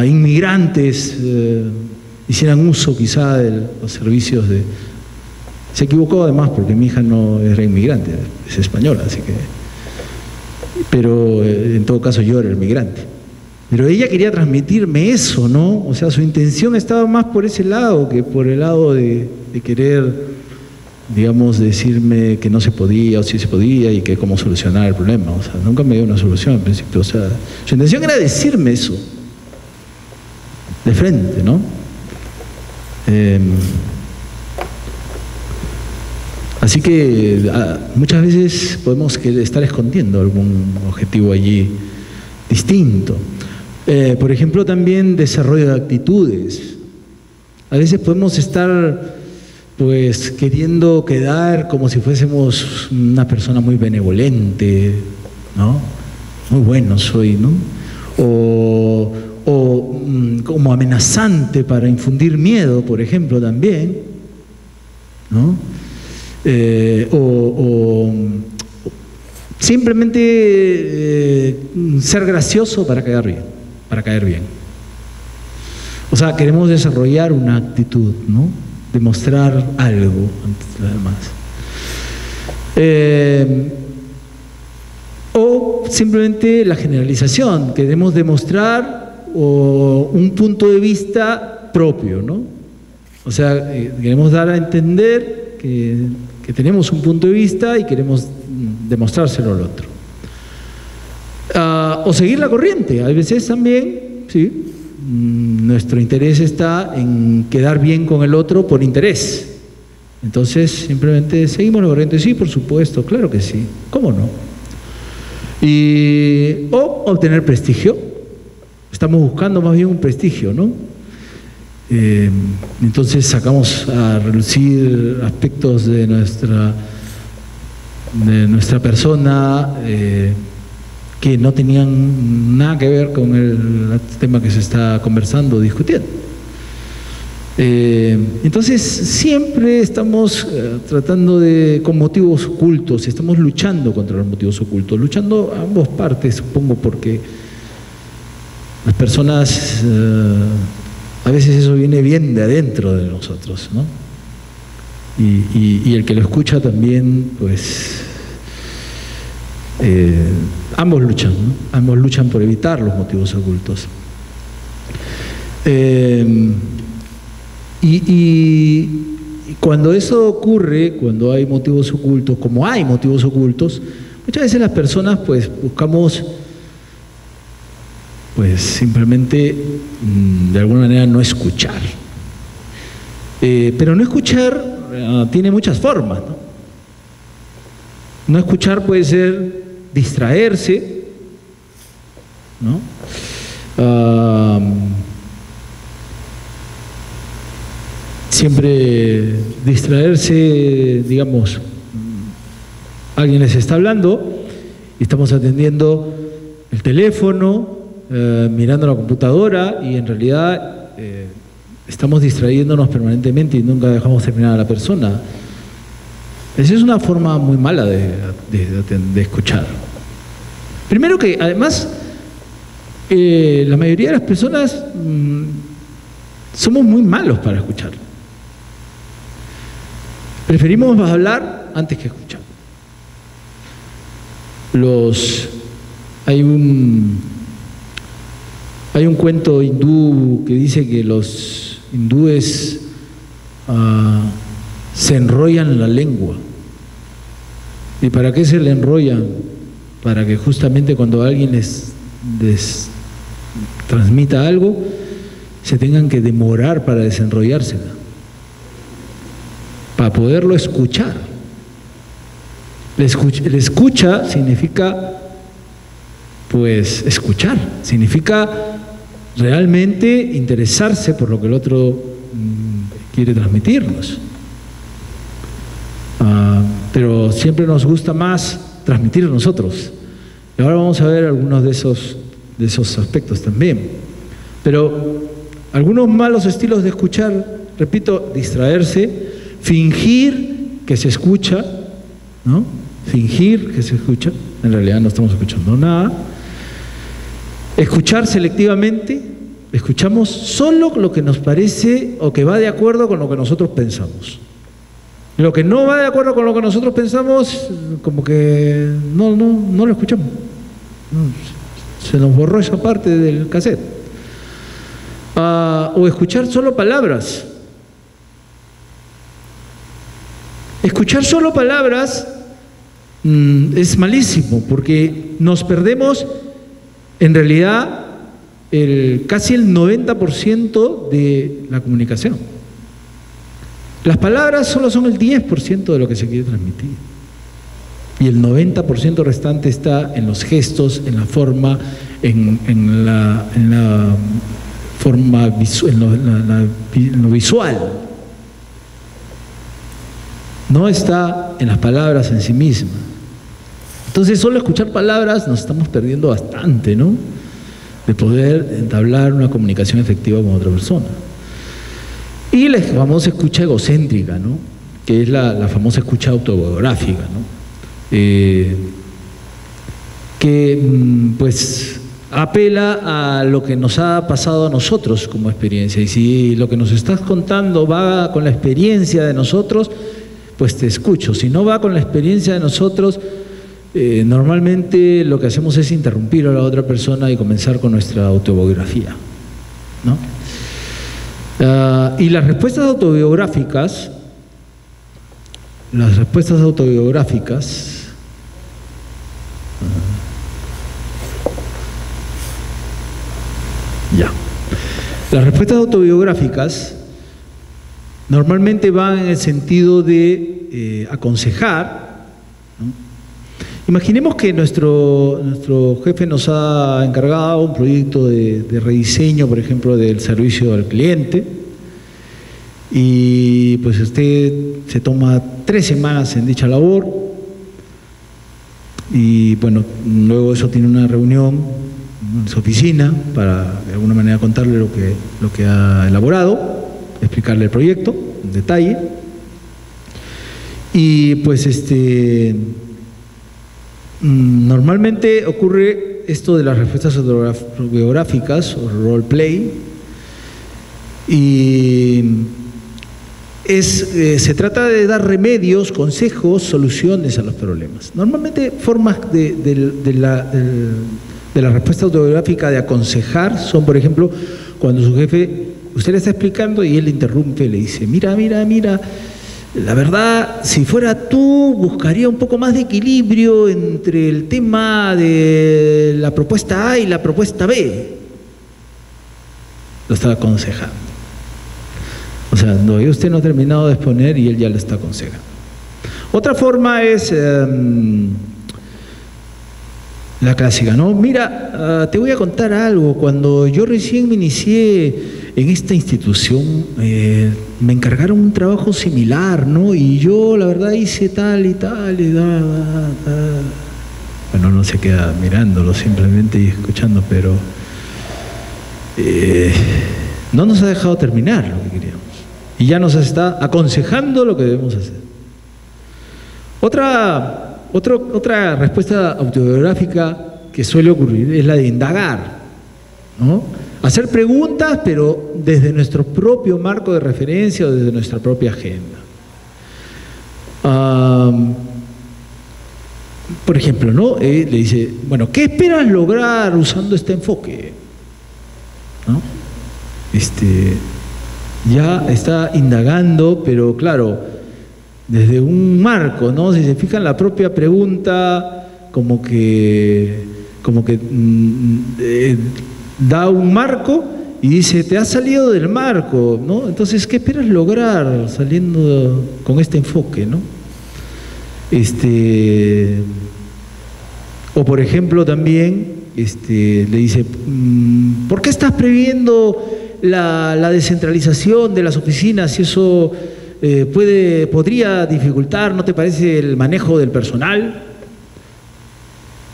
inmigrantes hicieran uso quizá de los servicios de... Se equivocó además porque mi hija no era inmigrante, es española, así que... Pero en todo caso yo era el migrante. Pero ella quería transmitirme eso, ¿no? O sea, su intención estaba más por ese lado que por el lado de querer, digamos, decirme que no se podía o sí se podía y que cómo solucionar el problema. O sea, nunca me dio una solución al principio. O sea, su intención era decirme eso de frente, ¿no? Así que muchas veces podemos estar escondiendo algún objetivo allí distinto. Por ejemplo, también desarrollo de actitudes. A veces podemos estar pues queriendo quedar como si fuésemos una persona muy benevolente, ¿no? Muy bueno soy, ¿no? O como amenazante para infundir miedo, por ejemplo, también, ¿no? O simplemente ser gracioso para caer bien. O sea, queremos desarrollar una actitud, ¿no? Demostrar algo ante los demás. O simplemente la generalización, queremos demostrar un punto de vista propio, ¿no? O sea, queremos dar a entender que tenemos un punto de vista y queremos demostrárselo al otro. O seguir la corriente. A veces también, sí, nuestro interés está en quedar bien con el otro por interés. Entonces, simplemente seguimos la corriente. Sí, por supuesto, claro que sí. ¿Cómo no? O obtener prestigio. Estamos buscando más bien un prestigio, ¿no? Entonces sacamos a relucir aspectos de nuestra persona que no tenían nada que ver con el tema que se está conversando, discutiendo. Entonces siempre estamos tratando con motivos ocultos, estamos luchando contra los motivos ocultos, luchando a ambas partes, supongo, porque las personas, a veces eso viene bien de adentro de nosotros, ¿no? Y el que lo escucha también, pues, ambos luchan, ¿no? Ambos luchan por evitar los motivos ocultos. Y cuando eso ocurre, cuando hay motivos ocultos, como hay motivos ocultos, muchas veces las personas pues buscamos pues simplemente de alguna manera no escuchar. Pero no escuchar tiene muchas formas, ¿no? No escuchar puede ser distraerse, ¿no? Siempre distraerse, digamos, alguien les está hablando y estamos atendiendo el teléfono, mirando la computadora y en realidad estamos distrayéndonos permanentemente y nunca dejamos terminar a la persona. Esa es una forma muy mala de escuchar. Primero que además la mayoría de las personas somos muy malos para escuchar. Preferimos hablar antes que escuchar. Hay un cuento hindú que dice que los hindúes se enrollan la lengua. ¿Y para qué se le enrollan? Para que justamente cuando alguien les transmita algo, se tengan que demorar para desenrollársela, para poderlo escuchar. El escucha significa, pues, escuchar, significa realmente interesarse por lo que el otro quiere transmitirnos. Pero siempre nos gusta más transmitir a nosotros. Y ahora vamos a ver algunos de esos aspectos también. Pero algunos malos estilos de escuchar, repito, distraerse, fingir que se escucha, ¿no? Fingir que se escucha, en realidad no estamos escuchando nada. Escuchar selectivamente, escuchamos solo lo que nos parece o que va de acuerdo con lo que nosotros pensamos. Lo que no va de acuerdo con lo que nosotros pensamos, como que no lo escuchamos. Se nos borró esa parte del cassette. O escuchar solo palabras. Escuchar solo palabras es malísimo porque nos perdemos en realidad casi el 90% de la comunicación. Las palabras solo son el 10% de lo que se quiere transmitir. Y el 90% restante está en los gestos, en la forma, en lo visual. No está en las palabras en sí mismas. Entonces, solo escuchar palabras nos estamos perdiendo bastante, ¿no? De poder entablar una comunicación efectiva con otra persona. Y la famosa escucha egocéntrica, ¿no? Que es la famosa escucha autobiográfica, ¿no? Que pues apela a lo que nos ha pasado a nosotros como experiencia. Y si lo que nos estás contando va con la experiencia de nosotros, pues te escucho. Si no va con la experiencia de nosotros, normalmente lo que hacemos es interrumpir a la otra persona y comenzar con nuestra autobiografía, ¿no? Y las respuestas autobiográficas, las respuestas autobiográficas normalmente van en el sentido de aconsejar, ¿no? Imaginemos que nuestro jefe nos ha encargado un proyecto de rediseño, por ejemplo, del servicio al cliente, y pues usted se toma 3 semanas en dicha labor, y bueno, luego eso tiene una reunión en su oficina para de alguna manera contarle lo que ha elaborado, explicarle el proyecto en detalle, y pues normalmente ocurre esto de las respuestas autobiográficas o roleplay, y se trata de dar remedios, consejos, soluciones a los problemas. Normalmente formas de la respuesta autobiográfica de aconsejar son, por ejemplo, cuando su jefe, usted le está explicando y él le interrumpe y le dice: mira, la verdad, si fuera tú, buscaría un poco más de equilibrio entre el tema de la propuesta A y la propuesta B. Lo está aconsejando. O sea, todavía usted no ha terminado de exponer y él ya lo está aconsejando. Otra forma es la clásica, ¿no? Mira, te voy a contar algo. Cuando yo recién me inicié en esta institución, me encargaron un trabajo similar, ¿no? Y yo, la verdad, hice tal y tal y tal. Bueno, no se queda mirándolo simplemente y escuchando, pero no nos ha dejado terminar lo que queríamos. Y ya nos está aconsejando lo que debemos hacer. Otra respuesta autobiográfica que suele ocurrir es la de indagar, ¿no? Hacer preguntas, pero desde nuestro propio marco de referencia o desde nuestra propia agenda. Por ejemplo, ¿no? Le dice: bueno, ¿qué esperas lograr usando este enfoque? ¿No? Ya está indagando, pero claro, desde un marco, ¿no? Si se fijan, la propia pregunta como que da un marco y dice: te has salido del marco, ¿no? Entonces, ¿qué esperas lograr saliendo con este enfoque, ¿no? O por ejemplo también le dice: ¿por qué estás previendo la descentralización de las oficinas si eso podría dificultar, ¿no te parece, el manejo del personal?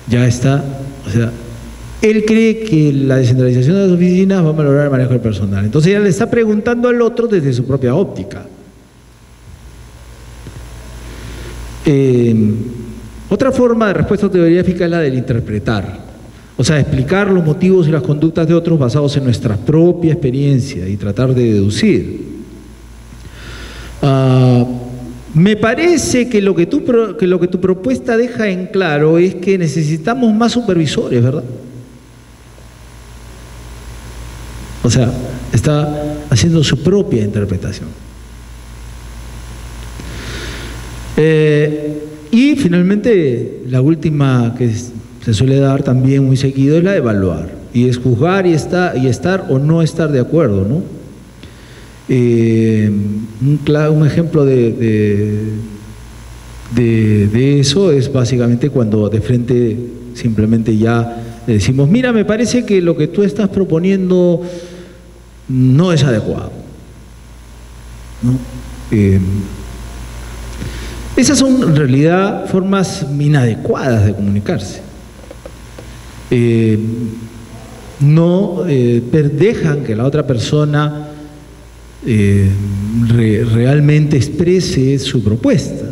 Ya está, o sea, él cree que la descentralización de las oficinas va a mejorar el manejo del personal. Entonces ya le está preguntando al otro desde su propia óptica. Otra forma de respuesta autobiográfica es la del interpretar. O sea, explicar los motivos y las conductas de otros basados en nuestra propia experiencia y tratar de deducir. Me parece que lo que tu propuesta deja en claro es que necesitamos más supervisores, ¿verdad? O sea, está haciendo su propia interpretación. Y finalmente, la última que se suele dar también muy seguido es la de evaluar, y es juzgar y estar o no estar de acuerdo, ¿no? Un ejemplo de eso es básicamente cuando de frente simplemente ya le decimos: mira, me parece que lo que tú estás proponiendo no es adecuado, ¿no? Esas son en realidad formas inadecuadas de comunicarse. No dejan que la otra persona realmente exprese su propuesta,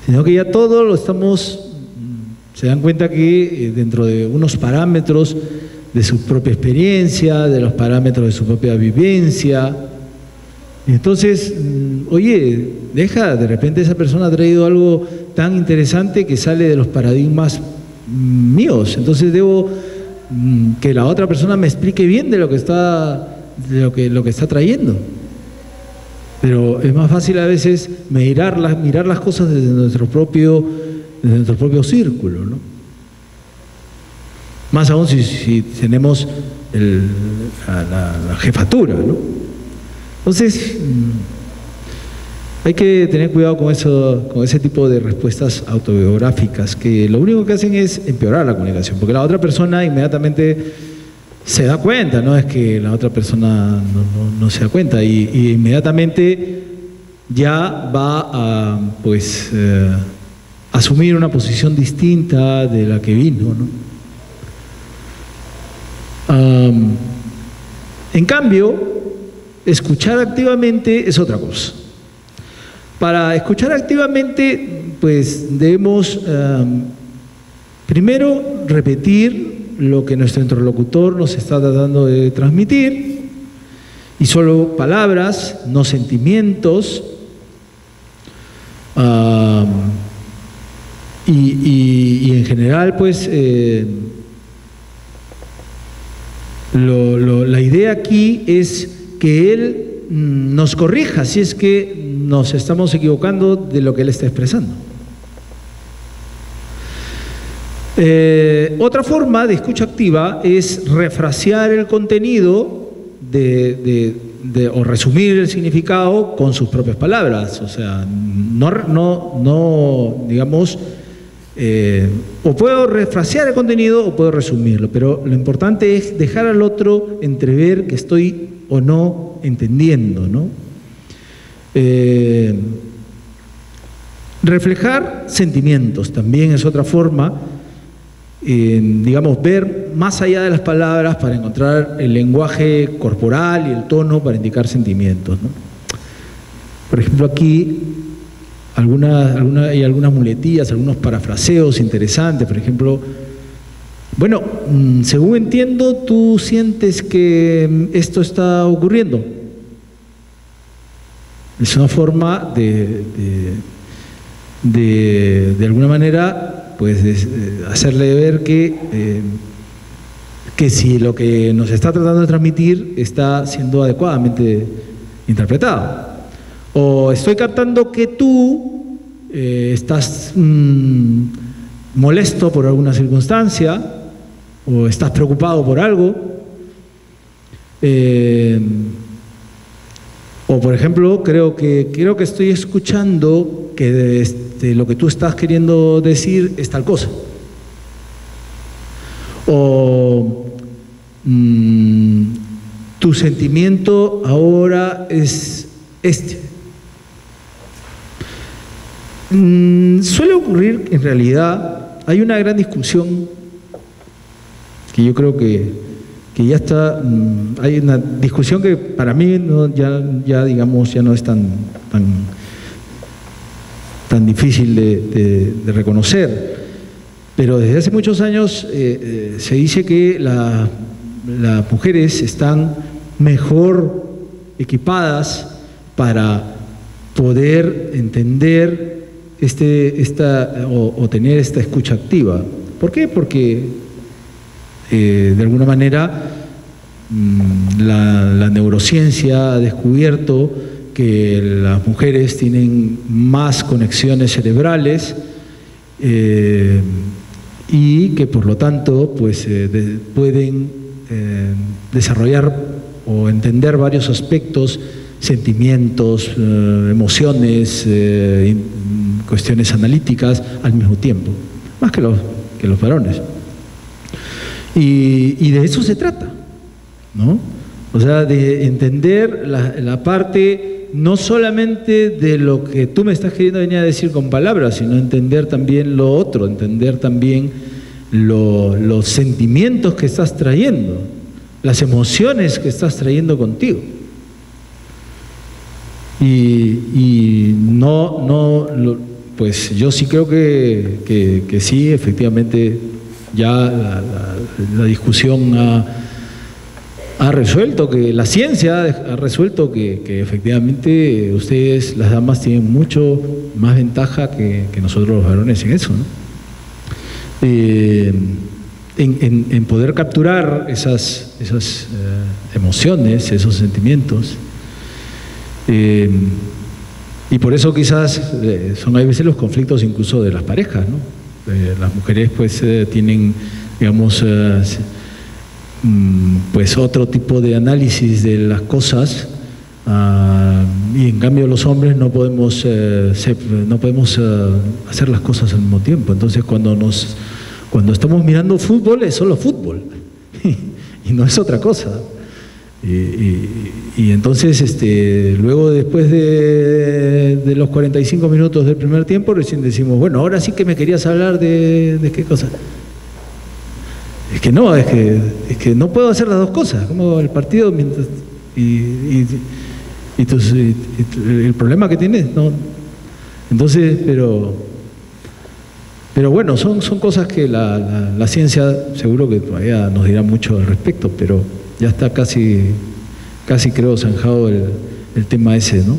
sino que ya todo lo estamos, se dan cuenta que dentro de unos parámetros de su propia experiencia, de los parámetros de su propia vivencia. Entonces, oye, de repente esa persona ha traído algo tan interesante que sale de los paradigmas míos, entonces debo que la otra persona me explique bien de lo que está lo que está trayendo. Pero es más fácil a veces mirar las cosas desde nuestro propio círculo, ¿no? Más aún si tenemos la jefatura, ¿no? Entonces, hay que tener cuidado con ese tipo de respuestas autobiográficas, que lo único que hacen es empeorar la comunicación, porque la otra persona inmediatamente se da cuenta, no es que la otra persona no se da cuenta, y inmediatamente ya va a asumir una posición distinta de la que vino, ¿no? En cambio, escuchar activamente es otra cosa. Para escuchar activamente, pues debemos primero repetir lo que nuestro interlocutor nos está tratando de transmitir, y solo palabras, no sentimientos, y en general, pues la idea aquí es que él nos corrija si es que nos estamos equivocando de lo que él está expresando. Otra forma de escucha activa es refrasear el contenido o resumir el significado con sus propias palabras. O sea, no digamos, o puedo refrasear el contenido o puedo resumirlo, pero lo importante es dejar al otro entrever que estoy o no entendiendo, ¿no? Reflejar sentimientos también es otra forma, digamos, ver más allá de las palabras para encontrar el lenguaje corporal y el tono para indicar sentimientos, ¿no? Por ejemplo, aquí hay algunas muletillas, algunos parafraseos interesantes. Por ejemplo, bueno, según entiendo, tú sientes que esto está ocurriendo. Es una forma de alguna manera, pues, hacerle ver que si lo que nos está tratando de transmitir está siendo adecuadamente interpretado. O estoy captando que tú estás molesto por alguna circunstancia, o estás preocupado por algo. O por ejemplo, creo que estoy escuchando que lo que tú estás queriendo decir es tal cosa. O tu sentimiento ahora es este. Suele ocurrir, en realidad, hay una gran discusión que yo creo que ya está, hay una discusión que para mí ya digamos, ya no es tan difícil de reconocer, pero desde hace muchos años se dice que las mujeres están mejor equipadas para poder entender o tener esta escucha activa. ¿Por qué? Porque de alguna manera la neurociencia ha descubierto que las mujeres tienen más conexiones cerebrales y que por lo tanto pues, pueden desarrollar o entender varios aspectos, sentimientos, emociones, cuestiones analíticas al mismo tiempo, más que los varones. Y de eso se trata, ¿no? O sea, de entender la parte no solamente de lo que tú me estás queriendo venir a decir con palabras, sino entender también lo otro, entender también los sentimientos que estás trayendo, las emociones que estás trayendo contigo. Pues yo sí creo que sí, efectivamente, ya la discusión ha resuelto, que la ciencia ha resuelto que efectivamente ustedes, las damas, tienen mucho más ventaja que nosotros los varones en eso, ¿no? en poder capturar esas emociones, esos sentimientos. Y por eso quizás son a veces los conflictos incluso de las parejas, ¿no? Las mujeres pues tienen, digamos, pues otro tipo de análisis de las cosas, y en cambio los hombres no podemos hacer las cosas al mismo tiempo. Entonces cuando estamos mirando fútbol es solo fútbol y no es otra cosa. Y entonces luego después de los 45 minutos del primer tiempo recién decimos, bueno, ahora sí que me querías hablar de qué cosa. Es que no puedo hacer las dos cosas, como el partido mientras, el problema que tienes, ¿no? Entonces, pero bueno, son cosas que la ciencia seguro que todavía nos dirá mucho al respecto, pero ya está casi creo zanjado el tema ese, ¿no?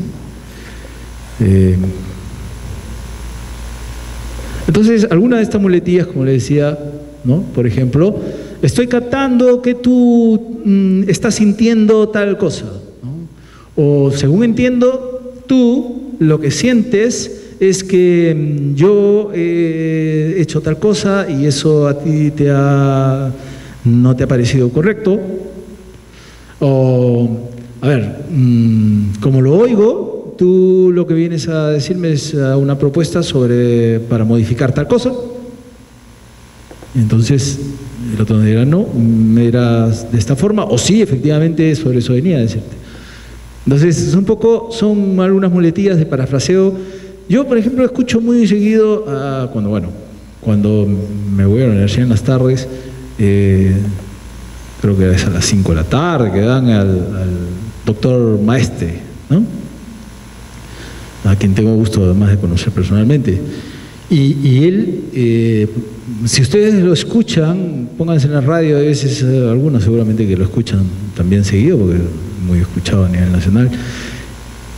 Entonces, algunas de estas muletillas, como le decía, ¿no? Por ejemplo, estoy captando que tú estás sintiendo tal cosa, ¿no? O según entiendo, tú lo que sientes es que yo he hecho tal cosa y eso a ti no te ha parecido correcto. O, a ver, como lo oigo, tú lo que vienes a decirme es una propuesta para modificar tal cosa. Entonces, el otro me dirá, no, me dirás de esta forma, o sí, efectivamente, sobre eso venía a decirte. Entonces, son algunas muletillas de parafraseo. Yo, por ejemplo, escucho muy seguido, cuando me voy a la universidad en las tardes, creo que es a las 5 de la tarde, que dan al doctor Maestre, ¿no? A quien tengo gusto además de conocer personalmente. Y él, si ustedes lo escuchan, pónganse en la radio, a veces algunos seguramente que lo escuchan también seguido, porque es muy escuchado a nivel nacional.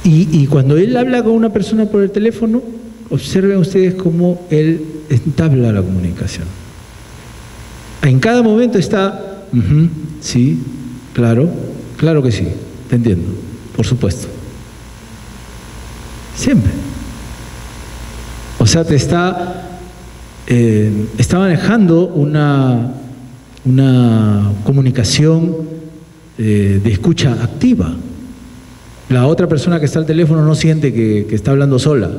Y cuando él habla con una persona por el teléfono, observen ustedes cómo él entabla la comunicación. En cada momento está, sí, claro que sí, te entiendo, por supuesto. Siempre. O sea, te está manejando una comunicación de escucha activa. La otra persona que está al teléfono no siente que está hablando sola,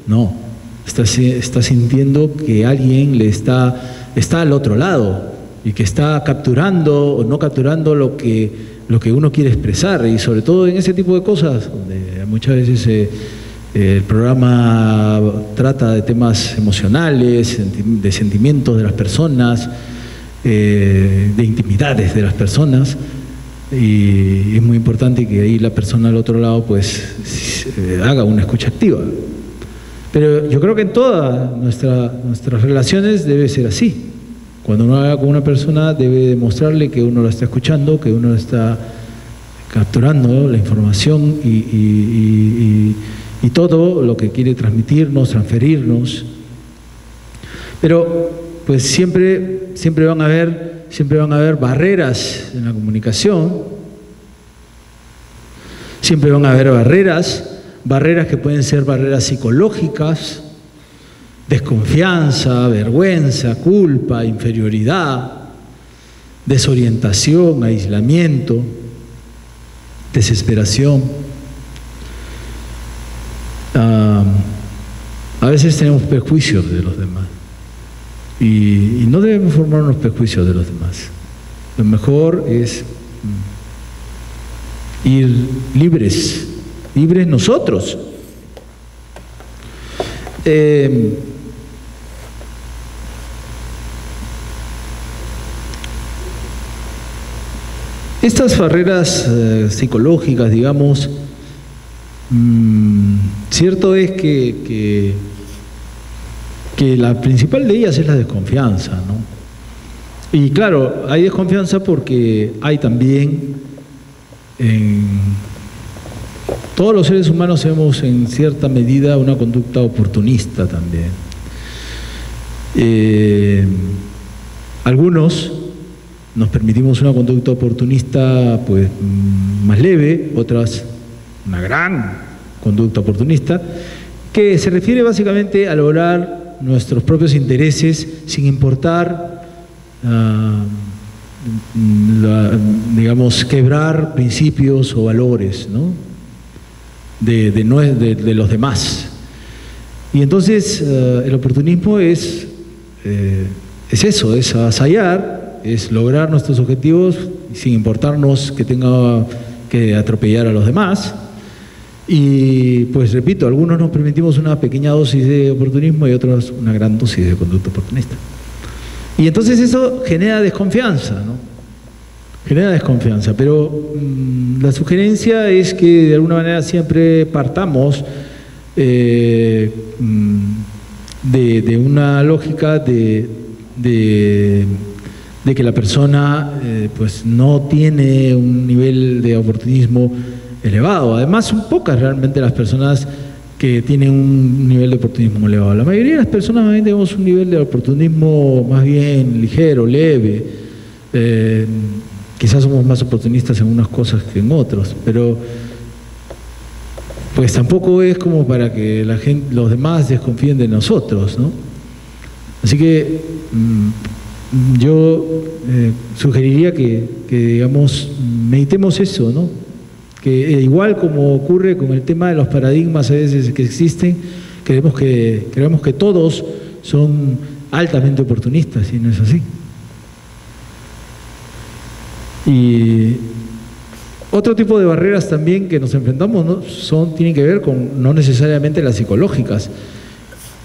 no, está sintiendo que alguien está al otro lado y que está capturando o no capturando lo que uno quiere expresar, y sobre todo en ese tipo de cosas donde muchas veces el programa trata de temas emocionales, de sentimientos de las personas, de intimidades de las personas. Y es muy importante que ahí la persona al otro lado pues haga una escucha activa. Pero yo creo que en todas nuestras relaciones debe ser así. Cuando uno habla con una persona debe demostrarle que uno la está escuchando, que uno está capturando la información y todo lo que quiere transmitirnos, transferirnos. Pero pues siempre van a haber barreras en la comunicación, siempre van a haber barreras que pueden ser barreras psicológicas, desconfianza, vergüenza, culpa, inferioridad, desorientación, aislamiento, desesperación. A veces tenemos prejuicios de los demás. Y no debemos formar unos prejuicios de los demás. Lo mejor es ir libres nosotros. Estas barreras psicológicas, digamos, cierto es que la principal de ellas es la desconfianza, ¿no? Y claro, hay desconfianza porque hay también todos los seres humanos tenemos en cierta medida una conducta oportunista también. Algunos nos permitimos una conducta oportunista pues más leve, otras una gran conducta oportunista, que se refiere básicamente a lograr nuestros propios intereses sin importar, digamos, quebrar principios o valores, ¿no? de los demás. Y entonces el oportunismo es eso, es avasallar, es lograr nuestros objetivos sin importarnos que tenga que atropellar a los demás. Y pues repito, algunos nos permitimos una pequeña dosis de oportunismo y otros una gran dosis de conducta oportunista. Y entonces eso genera desconfianza, ¿no? Genera desconfianza, pero la sugerencia es que de alguna manera siempre partamos de una lógica de que la persona pues no tiene un nivel de oportunismo elevado. Además, son pocas realmente las personas que tienen un nivel de oportunismo elevado. La mayoría de las personas más bien tenemos un nivel de oportunismo más bien ligero, leve. Quizás somos más oportunistas en unas cosas que en otros, pero pues tampoco es como para que la gente, los demás desconfíen de nosotros, ¿no? Así que yo sugeriría que digamos, meditemos eso, ¿no? Que igual como ocurre con el tema de los paradigmas a veces que existen, creemos que todos son altamente oportunistas y no es así. Y otro tipo de barreras también que nos enfrentamos, ¿no? tienen que ver con no necesariamente las psicológicas,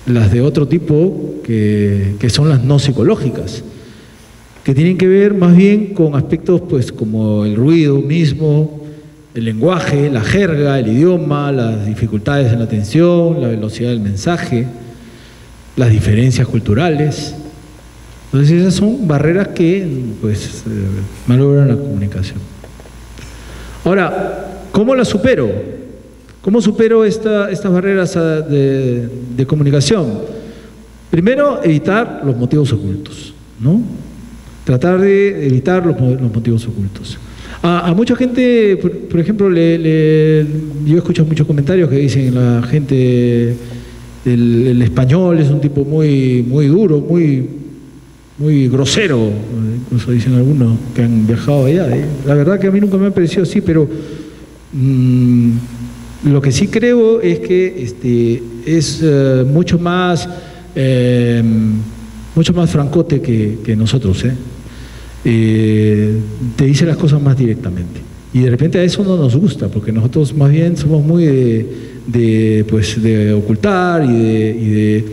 las de otro tipo que son las no psicológicas, que tienen que ver más bien con aspectos pues como el ruido mismo, el lenguaje, la jerga, el idioma, las dificultades en la atención, la velocidad del mensaje, las diferencias culturales. Entonces esas son barreras que pues malogran la comunicación. Ahora, ¿cómo las supero? ¿Cómo supero estas barreras de comunicación? Primero, evitar los motivos ocultos, ¿no? Tratar de evitar los motivos ocultos. A mucha gente, por ejemplo, yo escucho muchos comentarios que dicen la gente, el español es un tipo muy, muy duro, muy grosero, incluso dicen algunos que han viajado allá. La verdad que a mí nunca me ha parecido así, pero lo que sí creo es que es mucho más francote que nosotros, te dice las cosas más directamente. Y de repente a eso no nos gusta, porque nosotros más bien somos muy de ocultar y de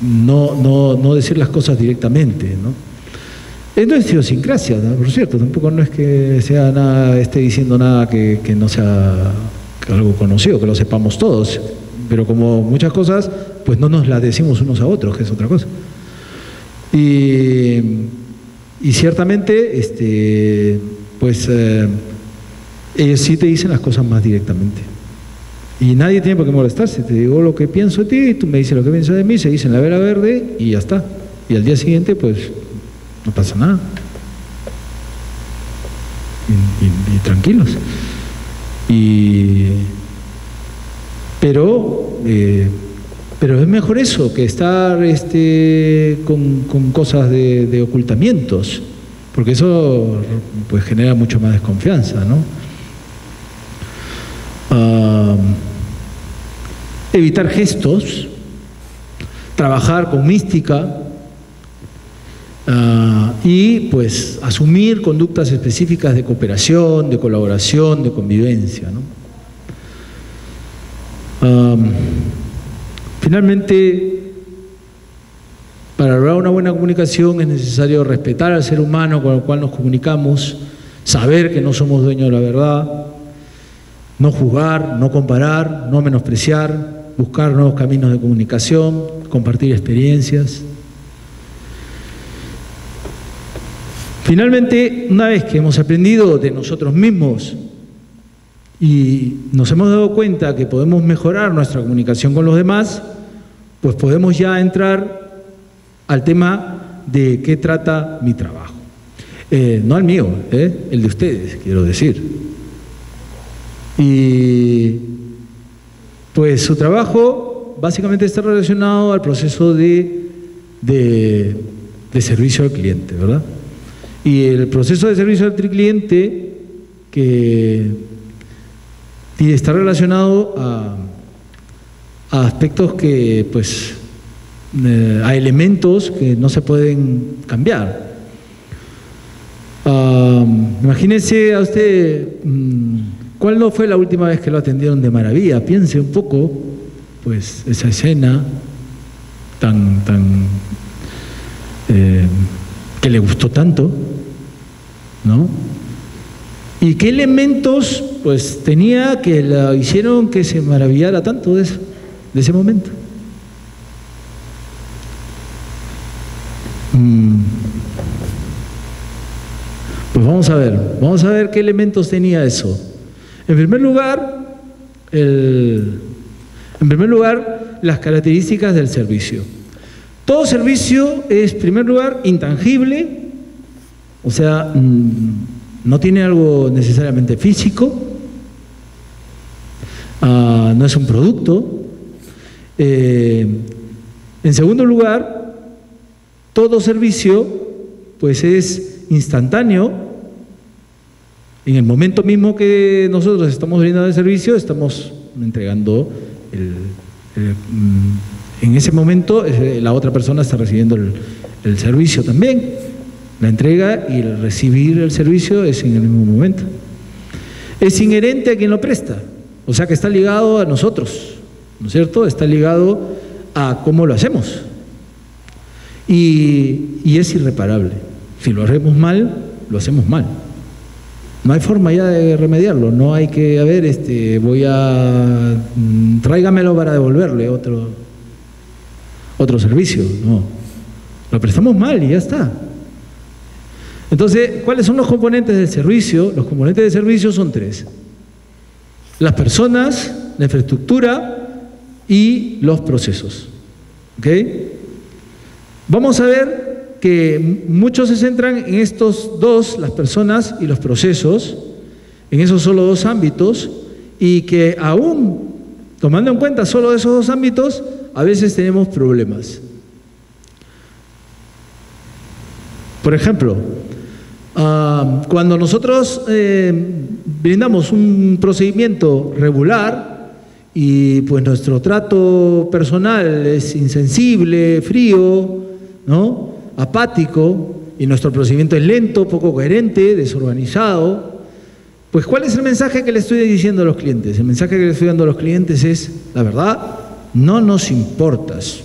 no decir las cosas directamente, ¿no? No es idiosincrasia, ¿no? Por cierto, tampoco no es que sea nada, esté diciendo nada que no sea algo conocido, que lo sepamos todos, pero como muchas cosas, pues no nos las decimos unos a otros, que es otra cosa. Y ciertamente, ellos sí te dicen las cosas más directamente. Y nadie tiene por qué molestarse. Te digo lo que pienso de ti, y tú me dices lo que piensas de mí, se dicen la vela verde y ya está. Y al día siguiente, pues, no pasa nada. Y tranquilos. Pero es mejor eso que estar con cosas de ocultamientos, porque eso pues genera mucho más desconfianza, ¿no? Evitar gestos, trabajar con mística y pues asumir conductas específicas de cooperación, de colaboración, de convivencia, ¿no? Finalmente, para lograr una buena comunicación es necesario respetar al ser humano con el cual nos comunicamos, saber que no somos dueños de la verdad, no juzgar, no comparar, no menospreciar, buscar nuevos caminos de comunicación, compartir experiencias. Finalmente, una vez que hemos aprendido de nosotros mismos y nos hemos dado cuenta que podemos mejorar nuestra comunicación con los demás, pues podemos ya entrar al tema de qué trata mi trabajo. No el mío, el de ustedes, quiero decir. Y pues su trabajo básicamente está relacionado al proceso de servicio al cliente, ¿verdad? Y el proceso de servicio al cliente que está relacionado a aspectos que, pues, a elementos que no se pueden cambiar. Imagínese a usted, ¿cuál no fue la última vez que lo atendieron de maravilla? Piense un poco, pues, esa escena que le gustó tanto, ¿no? ¿Y qué elementos, pues, tenía que la hicieron que se maravillara tanto de eso, de ese momento? Pues vamos a ver qué elementos tenía eso. En primer lugar, las características del servicio. Todo servicio es, en primer lugar, intangible, o sea, no tiene algo necesariamente físico, no es un producto. En segundo lugar, todo servicio, pues, es instantáneo. En el momento mismo que nosotros estamos brindando el servicio, estamos entregando en ese momento la otra persona está recibiendo el servicio también. La entrega y el recibir el servicio es en el mismo momento. Es inherente a quien lo presta, o sea que está ligado a nosotros, ¿no es cierto? Está ligado a cómo lo hacemos. Y es irreparable. Si lo hacemos mal, lo hacemos mal. No hay forma ya de remediarlo. No hay que, a ver, tráigamelo para devolverle otro servicio. No. Lo prestamos mal y ya está. Entonces, ¿cuáles son los componentes del servicio? Los componentes del servicio son 3. Las personas, la infraestructura y los procesos. ¿Ok? Vamos a ver que muchos se centran en estos dos, las personas y los procesos, en esos solo 2 ámbitos, y que aún tomando en cuenta solo esos 2 ámbitos, a veces tenemos problemas. Por ejemplo, cuando nosotros brindamos un procedimiento regular y pues nuestro trato personal es insensible, frío, ¿no?, apático, y nuestro procedimiento es lento, poco coherente, desorganizado, pues ¿cuál es el mensaje que le estoy diciendo a los clientes? El mensaje que le estoy dando a los clientes es, la verdad, no nos importas.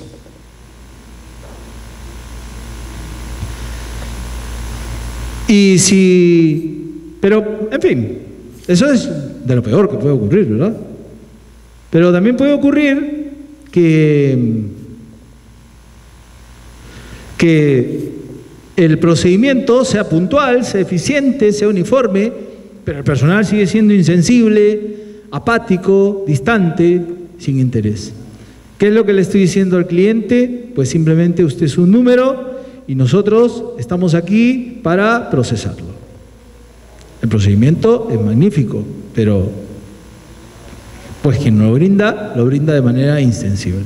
Pero, en fin, eso es de lo peor que puede ocurrir, ¿verdad? Pero también puede ocurrir que el procedimiento sea puntual, sea eficiente, sea uniforme, pero el personal sigue siendo insensible, apático, distante, sin interés. ¿Qué es lo que le estoy diciendo al cliente? Pues simplemente usted es un número y nosotros estamos aquí para procesarlo. El procedimiento es magnífico, pero pues quien lo brinda de manera insensible,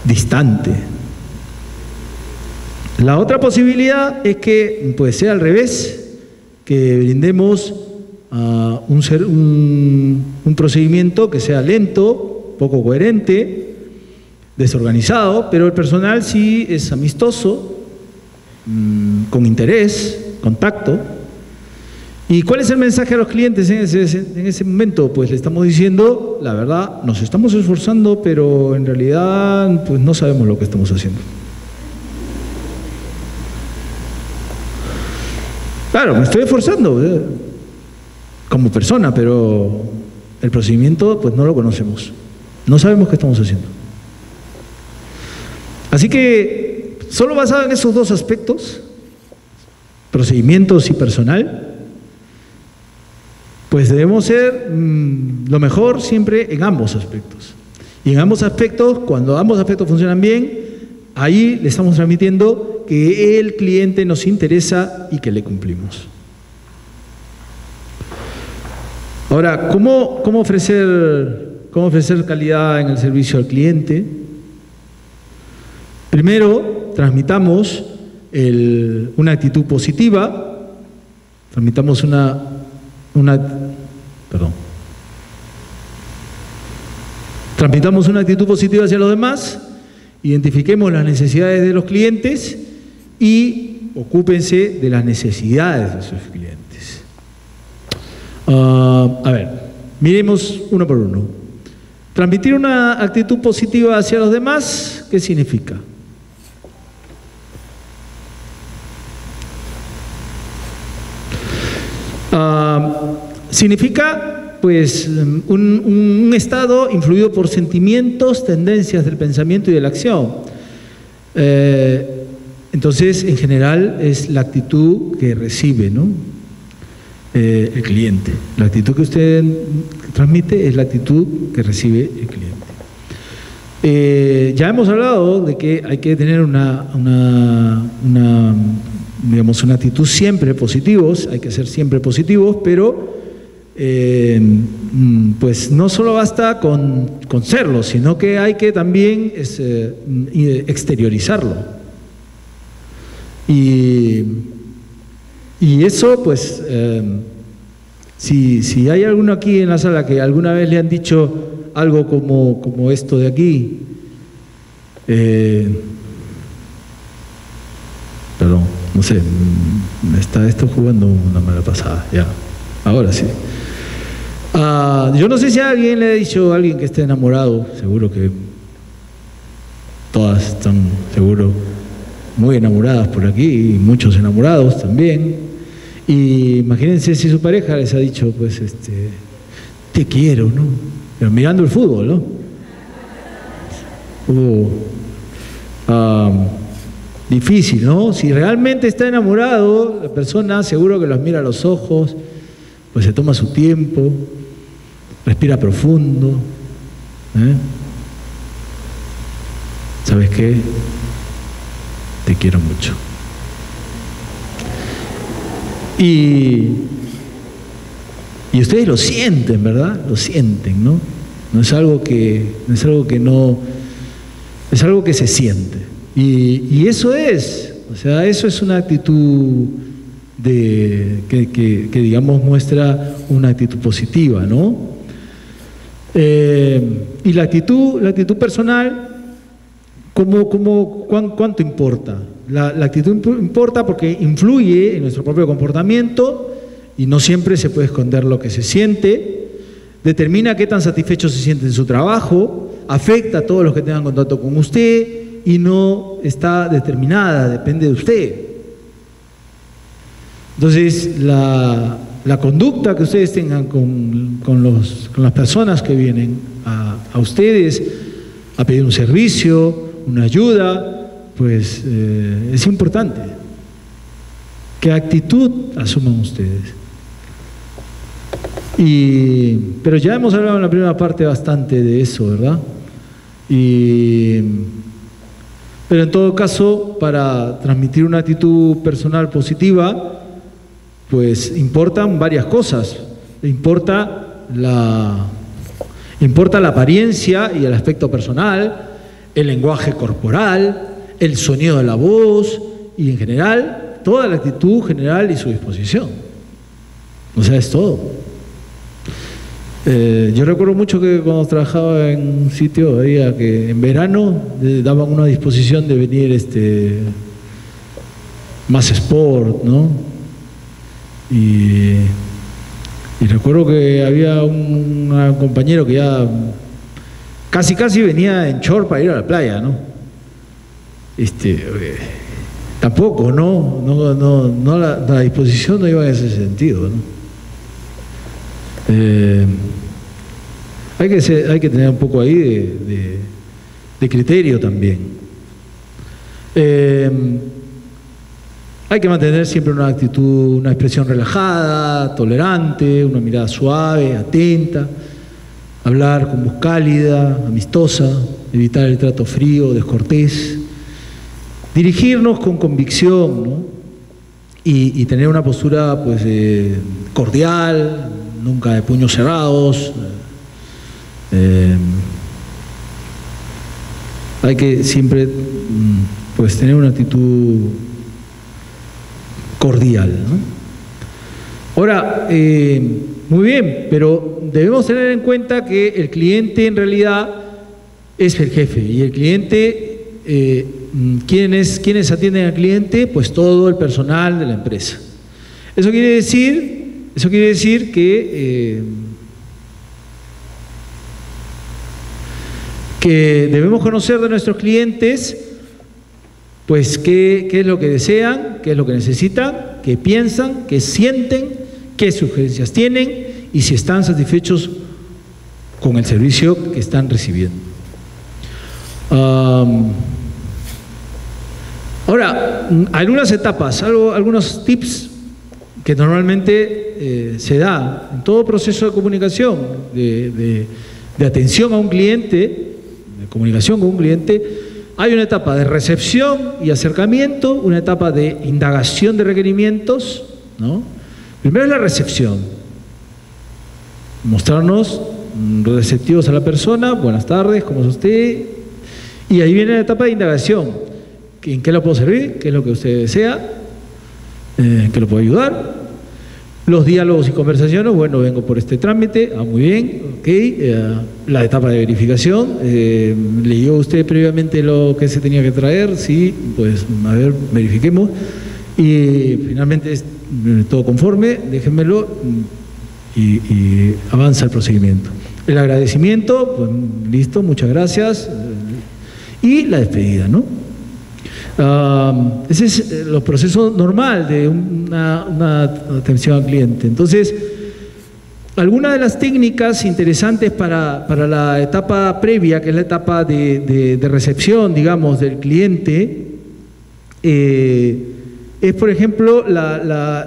distante. La otra posibilidad es que pues sea al revés, que brindemos un procedimiento que sea lento, poco coherente, desorganizado, pero el personal sí es amistoso, con interés, contacto. ¿Y cuál es el mensaje a los clientes en ese momento? Pues le estamos diciendo, la verdad, nos estamos esforzando, pero en realidad pues no sabemos lo que estamos haciendo. Claro, me estoy esforzando como persona, pero el procedimiento pues no lo conocemos. No sabemos qué estamos haciendo. Así que, solo basado en esos 2 aspectos, procedimientos y personal, pues debemos ser lo mejor siempre en ambos aspectos. Y en ambos aspectos, cuando ambos aspectos funcionan bien, Ahí le estamos transmitiendo que el cliente nos interesa y que le cumplimos. Ahora, ¿cómo ofrecer calidad en el servicio al cliente? Primero, transmitamos una actitud positiva, transmitamos transmitamos una actitud positiva hacia los demás, identifiquemos las necesidades de los clientes y ocúpense de las necesidades de sus clientes. A ver, miremos uno por uno. Transmitir una actitud positiva hacia los demás, ¿qué significa? Significa, pues, un estado influido por sentimientos, tendencias del pensamiento y de la acción. Entonces, en general, es la actitud que recibe, ¿no? El cliente. La actitud que usted transmite es la actitud que recibe el cliente. Ya hemos hablado de que hay que tener una actitud siempre positivos, hay que ser siempre positivos, pero pues no solo basta con serlo, sino que hay que también exteriorizarlo. Y eso, pues, si hay alguno aquí en la sala que alguna vez le han dicho algo como esto de aquí, perdón, no sé, me está esto jugando una mala pasada, ya, ahora sí. Yo no sé si a alguien le ha dicho a alguien que esté enamorado, seguro que todas están, seguro, muy enamoradas por aquí, y muchos enamorados también. Y imagínense si su pareja les ha dicho, pues, te quiero, ¿no? Pero mirando el fútbol, ¿no? Difícil, ¿no? Si realmente está enamorado, la persona seguro que los mira a los ojos, pues se toma su tiempo, respira profundo. ¿Sabes qué? Te quiero mucho. Y ustedes lo sienten, ¿verdad? Lo sienten, ¿no? No es algo que es algo que se siente. Y eso es, o sea, eso es una actitud que digamos muestra una actitud positiva, ¿no? Y la actitud personal, ¿cuánto importa? La actitud importa porque influye en nuestro propio comportamiento y no siempre se puede esconder lo que se siente, determina qué tan satisfecho se siente en su trabajo, afecta a todos los que tengan contacto con usted y no está determinada, depende de usted. Entonces, la conducta que ustedes tengan con las personas que vienen a ustedes a pedir un servicio, una ayuda, pues es importante. ¿Qué actitud asuman ustedes? Pero ya hemos hablado en la primera parte bastante de eso, ¿verdad? Pero en todo caso, para transmitir una actitud personal positiva, pues importan varias cosas. Importa la apariencia y el aspecto personal, el lenguaje corporal, el sonido de la voz y en general toda la actitud general y su disposición. O sea, es todo. Yo recuerdo mucho que cuando trabajaba en un sitio había que en verano daban una disposición de venir más sport, ¿no? Y recuerdo que había un compañero que ya casi venía en short para ir a la playa, ¿no? Tampoco, no la disposición no iba en ese sentido, ¿no? Hay que tener un poco ahí de criterio también. Hay que mantener siempre una actitud, una expresión relajada, tolerante, una mirada suave, atenta, hablar con voz cálida, amistosa, evitar el trato frío, descortés. dirigirnos con convicción, ¿no? Y tener una postura pues cordial, nunca de puños cerrados. Hay que siempre pues tener una actitud cordial, ¿no? Ahora, muy bien, pero debemos tener en cuenta que el cliente en realidad es el jefe, y el cliente, ¿quiénes atienden al cliente? Pues todo el personal de la empresa. Eso quiere decir que debemos conocer de nuestros clientes pues qué es lo que desean, qué es lo que necesitan, qué piensan, qué sienten, qué sugerencias tienen y si están satisfechos con el servicio que están recibiendo. Ahora, algunas etapas, algunos tips que normalmente se da en todo proceso de comunicación, de atención a un cliente, de comunicación con un cliente. Hay una etapa de recepción y acercamiento, una etapa de indagación de requerimientos, ¿no? Primero es la recepción, mostrarnos receptivos a la persona, buenas tardes, ¿cómo es usted? Y ahí viene la etapa de indagación, ¿en qué lo puedo servir? ¿Qué es lo que usted desea? ¿En qué lo puedo ayudar? Los diálogos y conversaciones, bueno, vengo por este trámite, muy bien, ok. La etapa de verificación, ¿leyó usted previamente lo que se tenía que traer? Sí, pues a ver, verifiquemos. Y finalmente es todo conforme, déjenmelo y avanza el procedimiento. El agradecimiento, pues listo, muchas gracias. Y la despedida, ¿no? Ese es los procesos normal de una atención al cliente. Entonces, algunas de las técnicas interesantes para la etapa previa, que es la etapa de recepción, digamos, del cliente, es, por ejemplo, la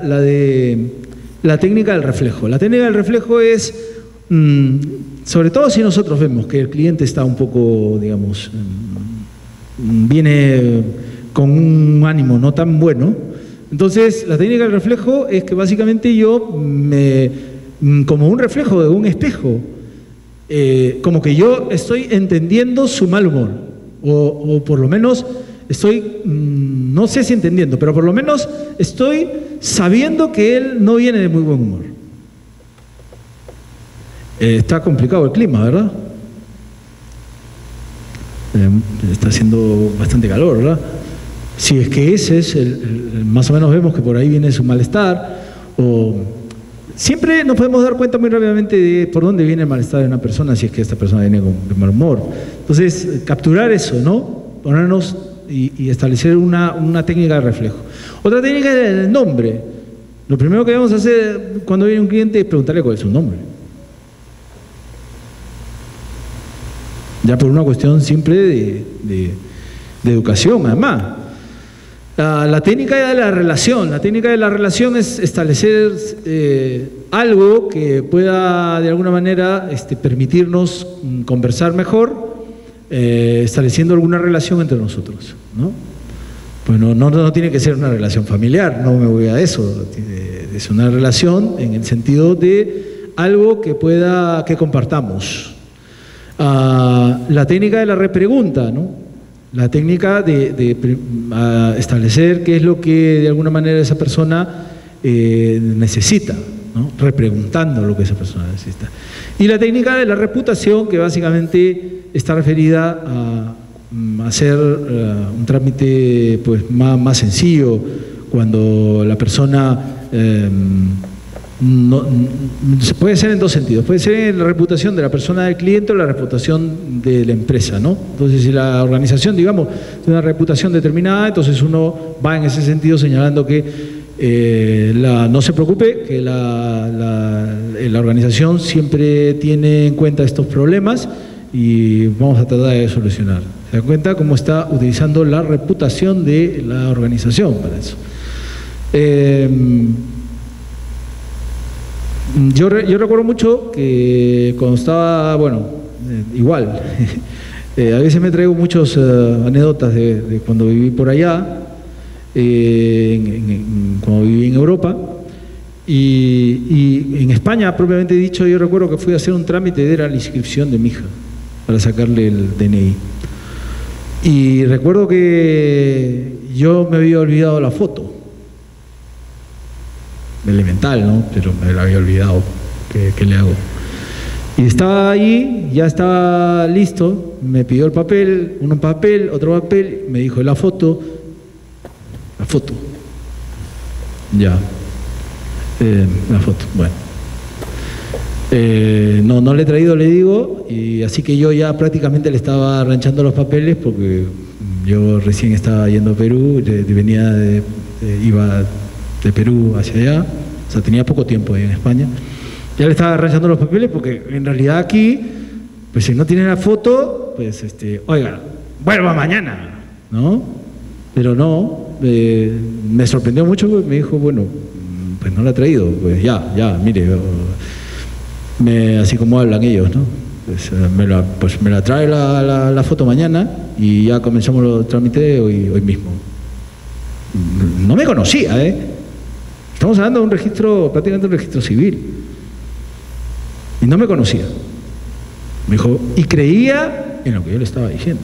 técnica del reflejo. La técnica del reflejo es, sobre todo si nosotros vemos que el cliente está un poco, digamos, viene con un ánimo no tan bueno, entonces la técnica del reflejo es que básicamente yo como un reflejo de un espejo, como que yo estoy entendiendo su mal humor, o por lo menos estoy, no sé si entendiendo, pero por lo menos estoy sabiendo que él no viene de muy buen humor. Está complicado el clima, ¿verdad? Está haciendo bastante calor, ¿verdad? Si es que ese es más o menos vemos que por ahí viene su malestar, o siempre nos podemos dar cuenta muy rápidamente de por dónde viene el malestar de una persona, si es que esta persona viene con mal humor. Entonces, capturar eso, ¿no? Ponernos y establecer una técnica de reflejo. Otra técnica es el nombre. Lo primero que debemos hacer cuando viene un cliente es preguntarle cuál es su nombre. Ya por una cuestión simple de educación, además. La técnica de la relación. La técnica de la relación es establecer algo que pueda de alguna manera permitirnos conversar mejor, estableciendo alguna relación entre nosotros, ¿no? Pues no tiene que ser una relación familiar, no me voy a eso. Es una relación en el sentido de algo que compartamos. La técnica de la repregunta, ¿no? La técnica de establecer qué es lo que de alguna manera esa persona necesita, ¿no? Repreguntando lo que esa persona necesita. Y la técnica de la reputación, que básicamente está referida a hacer un trámite pues, más sencillo, cuando la persona puede ser en dos sentidos, puede ser en la reputación de la persona del cliente o la reputación de la empresa, ¿no? Entonces, si la organización, digamos, tiene una reputación determinada, entonces uno va en ese sentido señalando que no se preocupe, que la organización siempre tiene en cuenta estos problemas y vamos a tratar de solucionar. ¿Se dan cuenta cómo está utilizando la reputación de la organización para eso? Yo recuerdo mucho que cuando estaba, bueno, igual, A veces me traigo muchas anécdotas de cuando viví por allá, cuando viví en Europa, y en España, propiamente dicho, yo recuerdo que fui a hacer un trámite, era la inscripción de mi hija, para sacarle el DNI. Y recuerdo que yo me había olvidado la foto. Elemental, ¿no? Pero me la había olvidado. ¿Qué le hago? Y estaba ahí, ya estaba listo, me pidió el papel, otro papel, me dijo la foto. Ya. La foto, bueno. No le he traído, le digo, y así que yo ya prácticamente le estaba arranchando los papeles porque yo recién estaba yendo a Perú, iba de Perú hacia allá, o sea, tenía poco tiempo ahí en España. Ya le estaba arranchando los papeles porque en realidad aquí, pues si no tiene la foto, pues oiga, vuelva mañana, ¿no? Pero no, me sorprendió mucho porque me dijo, bueno, pues no la ha traído, pues ya, mire, así como hablan ellos, ¿no? Pues me la trae la foto mañana y ya comenzamos los trámites hoy mismo. No me conocía, ¿eh? Estamos hablando de un registro, prácticamente un registro civil. Y no me conocía. Me dijo, y creía en lo que yo le estaba diciendo.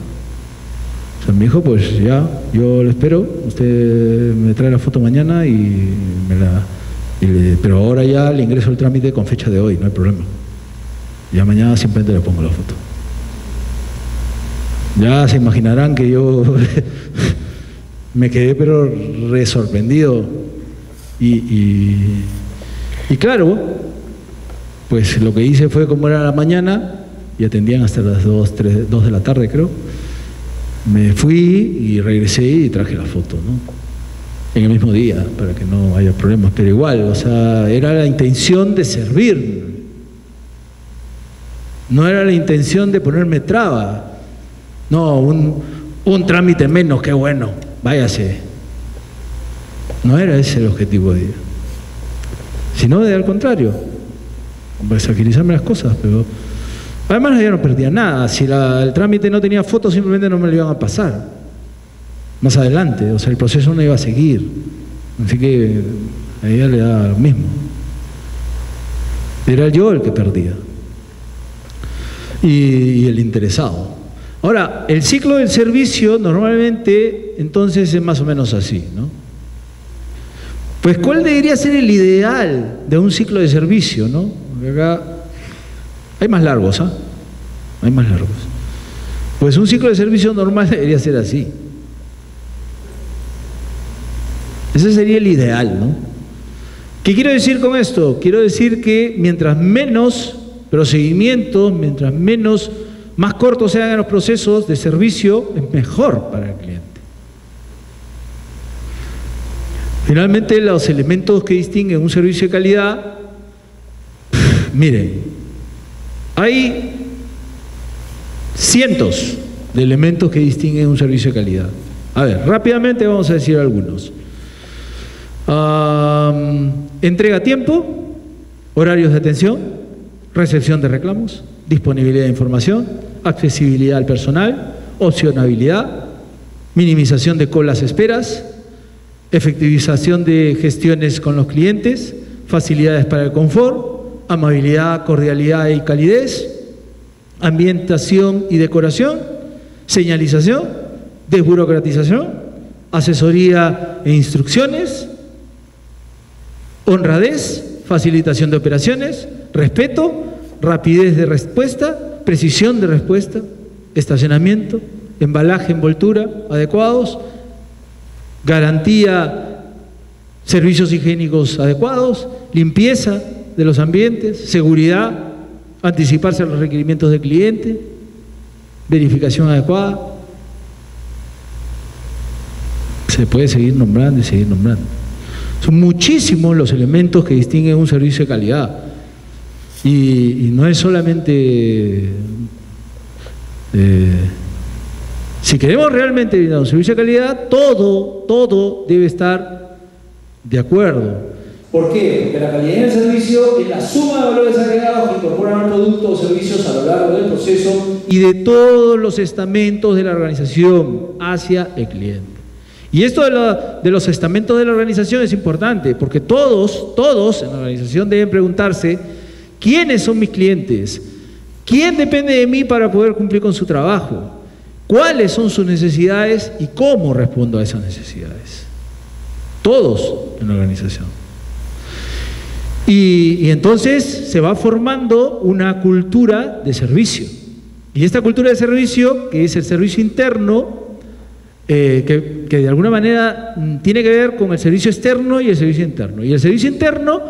O sea, me dijo, pues ya, yo lo espero, usted me trae la foto mañana pero ahora ya le ingreso el trámite con fecha de hoy, no hay problema. Ya mañana simplemente le pongo la foto. Ya se imaginarán que yo me quedé pero re sorprendido. Y claro, pues lo que hice fue, como era la mañana, y atendían hasta las 2 de la tarde, creo. Me fui y regresé y traje la foto, ¿no? En el mismo día, para que no haya problemas, pero igual, o sea, era la intención de servir. No era la intención de ponerme traba. No, un trámite menos, qué bueno, váyase. No era ese el objetivo de ella. Sino al contrario, pues agilizarme las cosas, pero además ella no perdía nada. Si el trámite no tenía foto, simplemente no me lo iban a pasar más adelante, o sea, el proceso no iba a seguir, así que a ella le da lo mismo. Era yo el que perdía y el interesado. Ahora, el ciclo del servicio normalmente entonces es más o menos así, ¿no? Pues ¿cuál debería ser el ideal de un ciclo de servicio, no? Porque acá hay más largos, ¿ah? Hay más largos. Pues un ciclo de servicio normal debería ser así. Ese sería el ideal, ¿no? ¿Qué quiero decir con esto? Quiero decir que mientras menos procedimientos, más cortos sean los procesos de servicio, es mejor para el cliente. Finalmente, los elementos que distinguen un servicio de calidad, miren, hay cientos de elementos que distinguen un servicio de calidad. A ver, rápidamente vamos a decir algunos. Entrega a tiempo, horarios de atención, recepción de reclamos, disponibilidad de información, accesibilidad al personal, opcionabilidad, minimización de colas esperas, efectivización de gestiones con los clientes, facilidades para el confort, amabilidad, cordialidad y calidez, ambientación y decoración, señalización, desburocratización, asesoría e instrucciones, honradez, facilitación de operaciones, respeto, rapidez de respuesta, precisión de respuesta, estacionamiento, embalaje, envoltura adecuados, garantía, servicios higiénicos adecuados, limpieza de los ambientes, seguridad, anticiparse a los requerimientos del cliente, verificación adecuada. Se puede seguir nombrando y seguir nombrando. Son muchísimos los elementos que distinguen un servicio de calidad. Y no es solamente... si queremos realmente brindar un servicio de calidad, todo debe estar de acuerdo. ¿Por qué? Porque la calidad del servicio es la suma de valores agregados que incorporan productos o servicios a lo largo del proceso y de todos los estamentos de la organización hacia el cliente. Y esto de los estamentos de la organización es importante, porque todos en la organización deben preguntarse: ¿quiénes son mis clientes? ¿Quién depende de mí para poder cumplir con su trabajo? ¿Cuáles son sus necesidades y cómo respondo a esas necesidades? Todos en la organización. Y entonces se va formando una cultura de servicio. Y esta cultura de servicio, que es el servicio interno, que de alguna manera tiene que ver con el servicio externo y el servicio interno. Y el servicio interno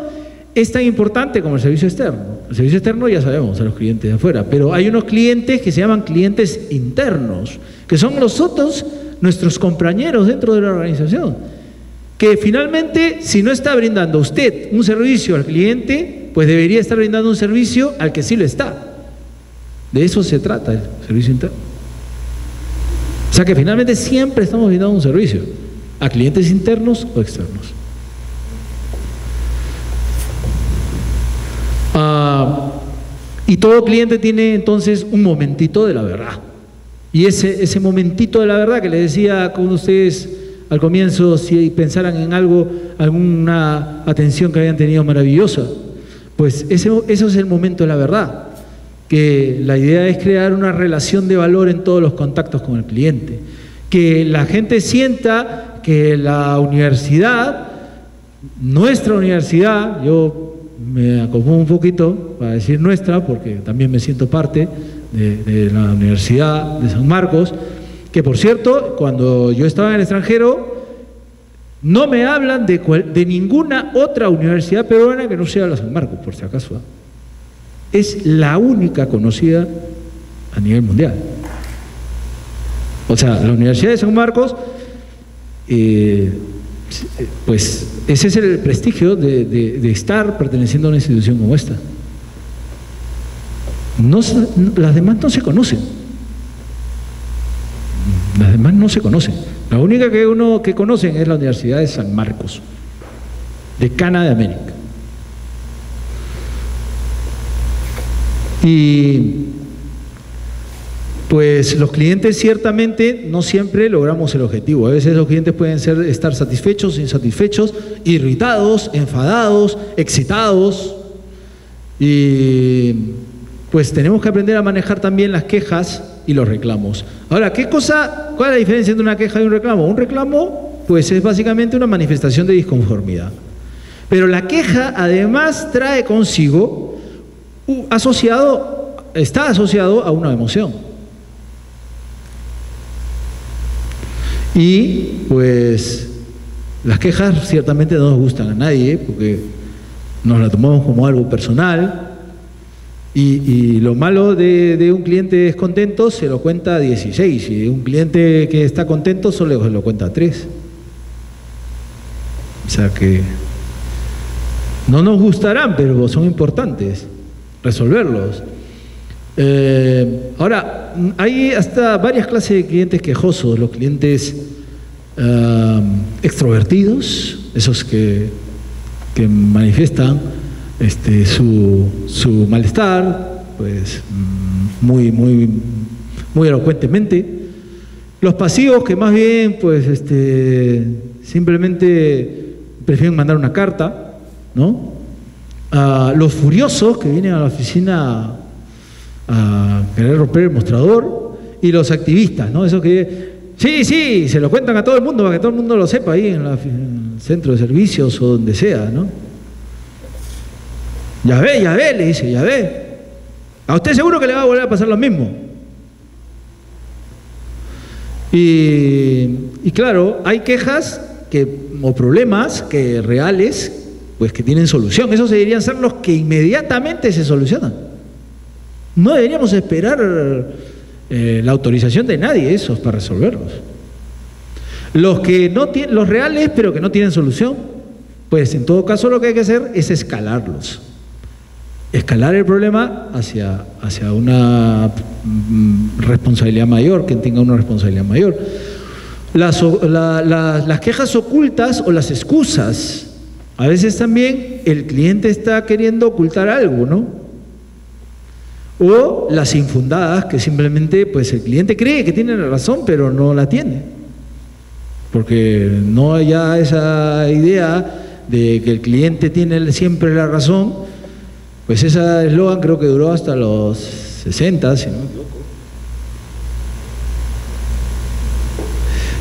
es tan importante como el servicio externo. El servicio externo ya sabemos, a los clientes de afuera, pero hay unos clientes que se llaman clientes internos, que son nosotros, nuestros compañeros dentro de la organización, que finalmente, si no está brindando usted un servicio al cliente, pues debería estar brindando un servicio al que sí lo está. De eso se trata el servicio interno. O sea que finalmente siempre estamos brindando un servicio a clientes internos o externos. Y todo cliente tiene entonces un momentito de la verdad. Y ese momentito de la verdad que les decía con ustedes al comienzo, si pensaran en algo, alguna atención que hayan tenido maravillosa, pues eso es el momento de la verdad. Que la idea es crear una relación de valor en todos los contactos con el cliente. Que la gente sienta que la universidad, nuestra universidad, yo me acomodo un poquito para decir nuestra, porque también me siento parte de la Universidad de San Marcos, que por cierto, cuando yo estaba en el extranjero, no me hablan de ninguna otra universidad peruana que no sea la San Marcos, por si acaso. Es la única conocida a nivel mundial. O sea, la Universidad de San Marcos, pues ese es el prestigio de estar perteneciendo a una institución como esta. Las demás no se conocen. Las demás no se conocen. La única que conocen es la Universidad de San Marcos, decana de América. Y pues los clientes ciertamente no siempre logramos el objetivo. A veces los clientes pueden estar satisfechos, insatisfechos, irritados, enfadados, excitados. Y pues tenemos que aprender a manejar también las quejas y los reclamos. Ahora, ¿cuál es la diferencia entre una queja y un reclamo? Un reclamo, pues es básicamente una manifestación de disconformidad. Pero la queja además trae consigo, está asociado a una emoción. Y pues las quejas ciertamente no nos gustan a nadie, porque nos la tomamos como algo personal. Y lo malo de un cliente descontento se lo cuenta a 16, y de un cliente que está contento solo se lo cuenta a 3. O sea que no nos gustarán, pero son importantes resolverlos. Ahora, hay hasta varias clases de clientes quejosos: los clientes extrovertidos, esos que manifiestan su malestar, pues muy elocuentemente. Los pasivos, que más bien pues simplemente prefieren mandar una carta, ¿no? Los furiosos, que vienen a la oficina a querer romper el mostrador. Y los activistas, ¿no? Esos que sí, se lo cuentan a todo el mundo para que todo el mundo lo sepa ahí en el centro de servicios o donde sea, ¿no? Ya ve, le dice, ya ve. A usted seguro que le va a volver a pasar lo mismo. Y claro, hay quejas o problemas reales, pues que tienen solución. Esos deberían ser los que inmediatamente se solucionan. No deberíamos esperar la autorización de nadie esos para resolverlos. Los reales, pero que no tienen solución, pues en todo caso lo que hay que hacer es escalarlos. Escalar el problema hacia una responsabilidad mayor, que tenga una responsabilidad mayor. Las quejas ocultas o las excusas A veces también el cliente está queriendo ocultar algo, ¿no? O las infundadas, que simplemente pues el cliente cree que tiene la razón, pero no la tiene. Porque no hay ya esa idea de que el cliente tiene siempre la razón. Pues ese eslogan creo que duró hasta los 60, si no me equivoco.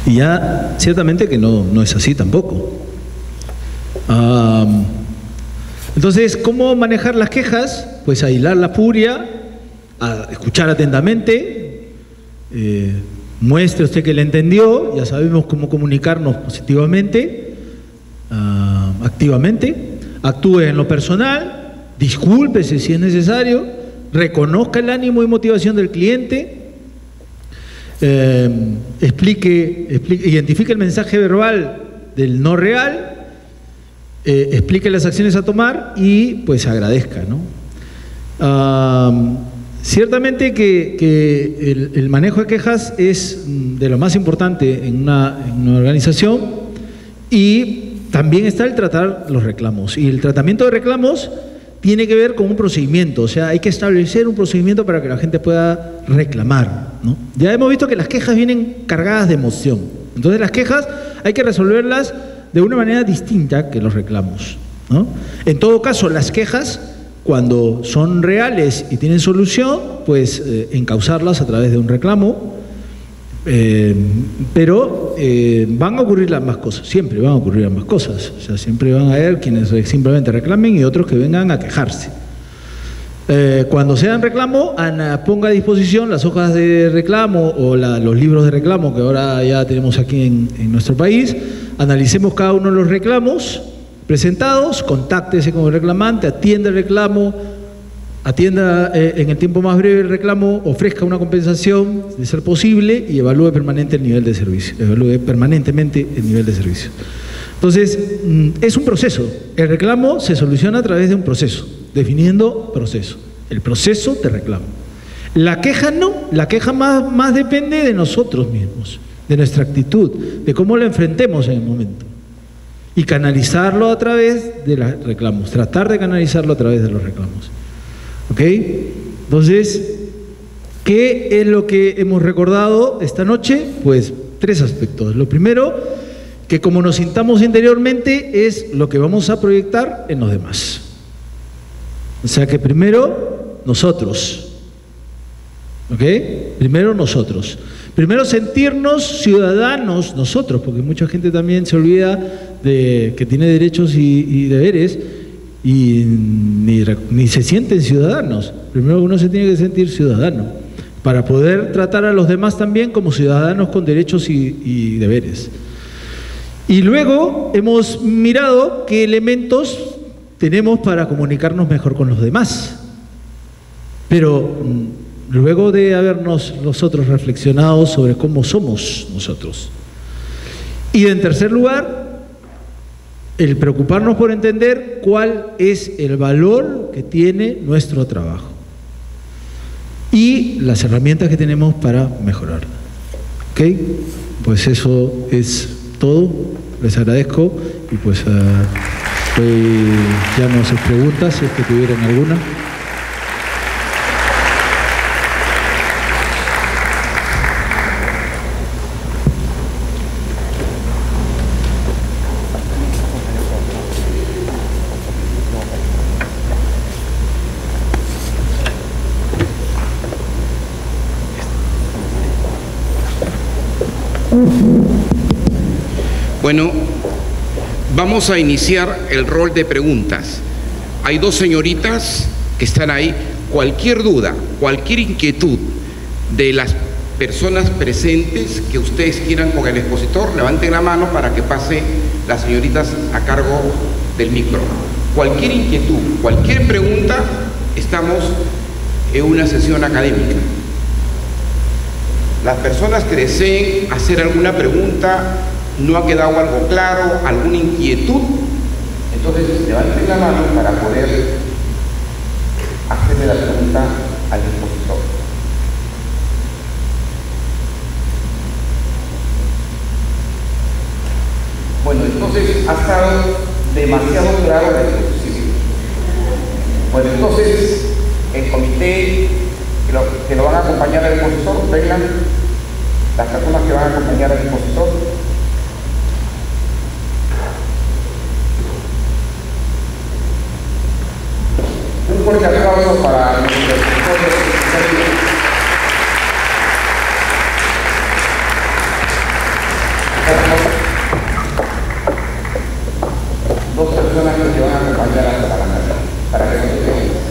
Y ya ciertamente que no es así tampoco. Entonces, ¿cómo manejar las quejas? Pues aislar la furia, a escuchar atentamente, muestre usted que le entendió, ya sabemos cómo comunicarnos positivamente, activamente, actúe en lo personal, discúlpese si es necesario, reconozca el ánimo y motivación del cliente, identifique el mensaje verbal del no real, explique las acciones a tomar y pues agradezca, ¿no? Ciertamente que el manejo de quejas es de lo más importante en una organización, y también está el tratar los reclamos. Y el tratamiento de reclamos tiene que ver con un procedimiento, o sea, hay que establecer un procedimiento para que la gente pueda reclamar, ¿no? Ya hemos visto que las quejas vienen cargadas de emoción, entonces las quejas hay que resolverlas de una manera distinta que los reclamos, ¿no? En todo caso, las quejas, cuando son reales y tienen solución, pues encauzarlas a través de un reclamo, pero van a ocurrir ambas cosas, siempre van a ocurrir ambas cosas, o sea, siempre van a haber quienes simplemente reclamen y otros que vengan a quejarse. Cuando sean reclamo, ponga a disposición las hojas de reclamo o los libros de reclamo que ahora ya tenemos aquí en nuestro país. Analicemos cada uno de los reclamos presentados, contáctese con el reclamante, atienda el reclamo, atienda en el tiempo más breve el reclamo, ofrezca una compensación de ser posible y evalúe permanentemente el nivel de servicio. Entonces, es un proceso. El reclamo se soluciona a través de un proceso, definiendo proceso. El proceso de reclamo. La queja no, la queja más depende de nosotros mismos, de nuestra actitud, de cómo lo enfrentemos en el momento. Y canalizarlo a través de los reclamos, tratar de canalizarlo a través de los reclamos. ¿Ok? Entonces, ¿qué es lo que hemos recordado esta noche? Pues 3 aspectos. Lo primero, que como nos sintamos interiormente es lo que vamos a proyectar en los demás. O sea que primero nosotros. ¿Ok? Primero nosotros. Primero sentirnos ciudadanos nosotros, porque mucha gente también se olvida de que tiene derechos y deberes y ni se sienten ciudadanos. Primero uno se tiene que sentir ciudadano para poder tratar a los demás también como ciudadanos con derechos y deberes. Y luego hemos mirado qué elementos tenemos para comunicarnos mejor con los demás. Pero luego de habernos nosotros reflexionado sobre cómo somos nosotros. Y en tercer lugar, el preocuparnos por entender cuál es el valor que tiene nuestro trabajo y las herramientas que tenemos para mejorar. ¿Ok? Pues eso es todo. Les agradezco y pues llamo a sus preguntas si es que tuvieran alguna. Bueno, vamos a iniciar el rol de preguntas. Hay 2 señoritas que están ahí. Cualquier duda, cualquier inquietud de las personas presentes que ustedes quieran con el expositor, levanten la mano para que pase las señoritas a cargo del micro. Cualquier inquietud, cualquier pregunta, estamos en una sesión académica. Las personas que deseen hacer alguna pregunta, no ha quedado algo claro, alguna inquietud, entonces levanten la mano para poder hacerle la pregunta al expositor. Bueno, entonces ha estado demasiado claro la disposición. Bueno, entonces, el comité que lo van a acompañar al expositor, vengan las personas que van a acompañar al expositor. Un fuerte aplauso para nuestro expositor. Dos personas que te van a acompañar hasta la mesa, para que no se queden.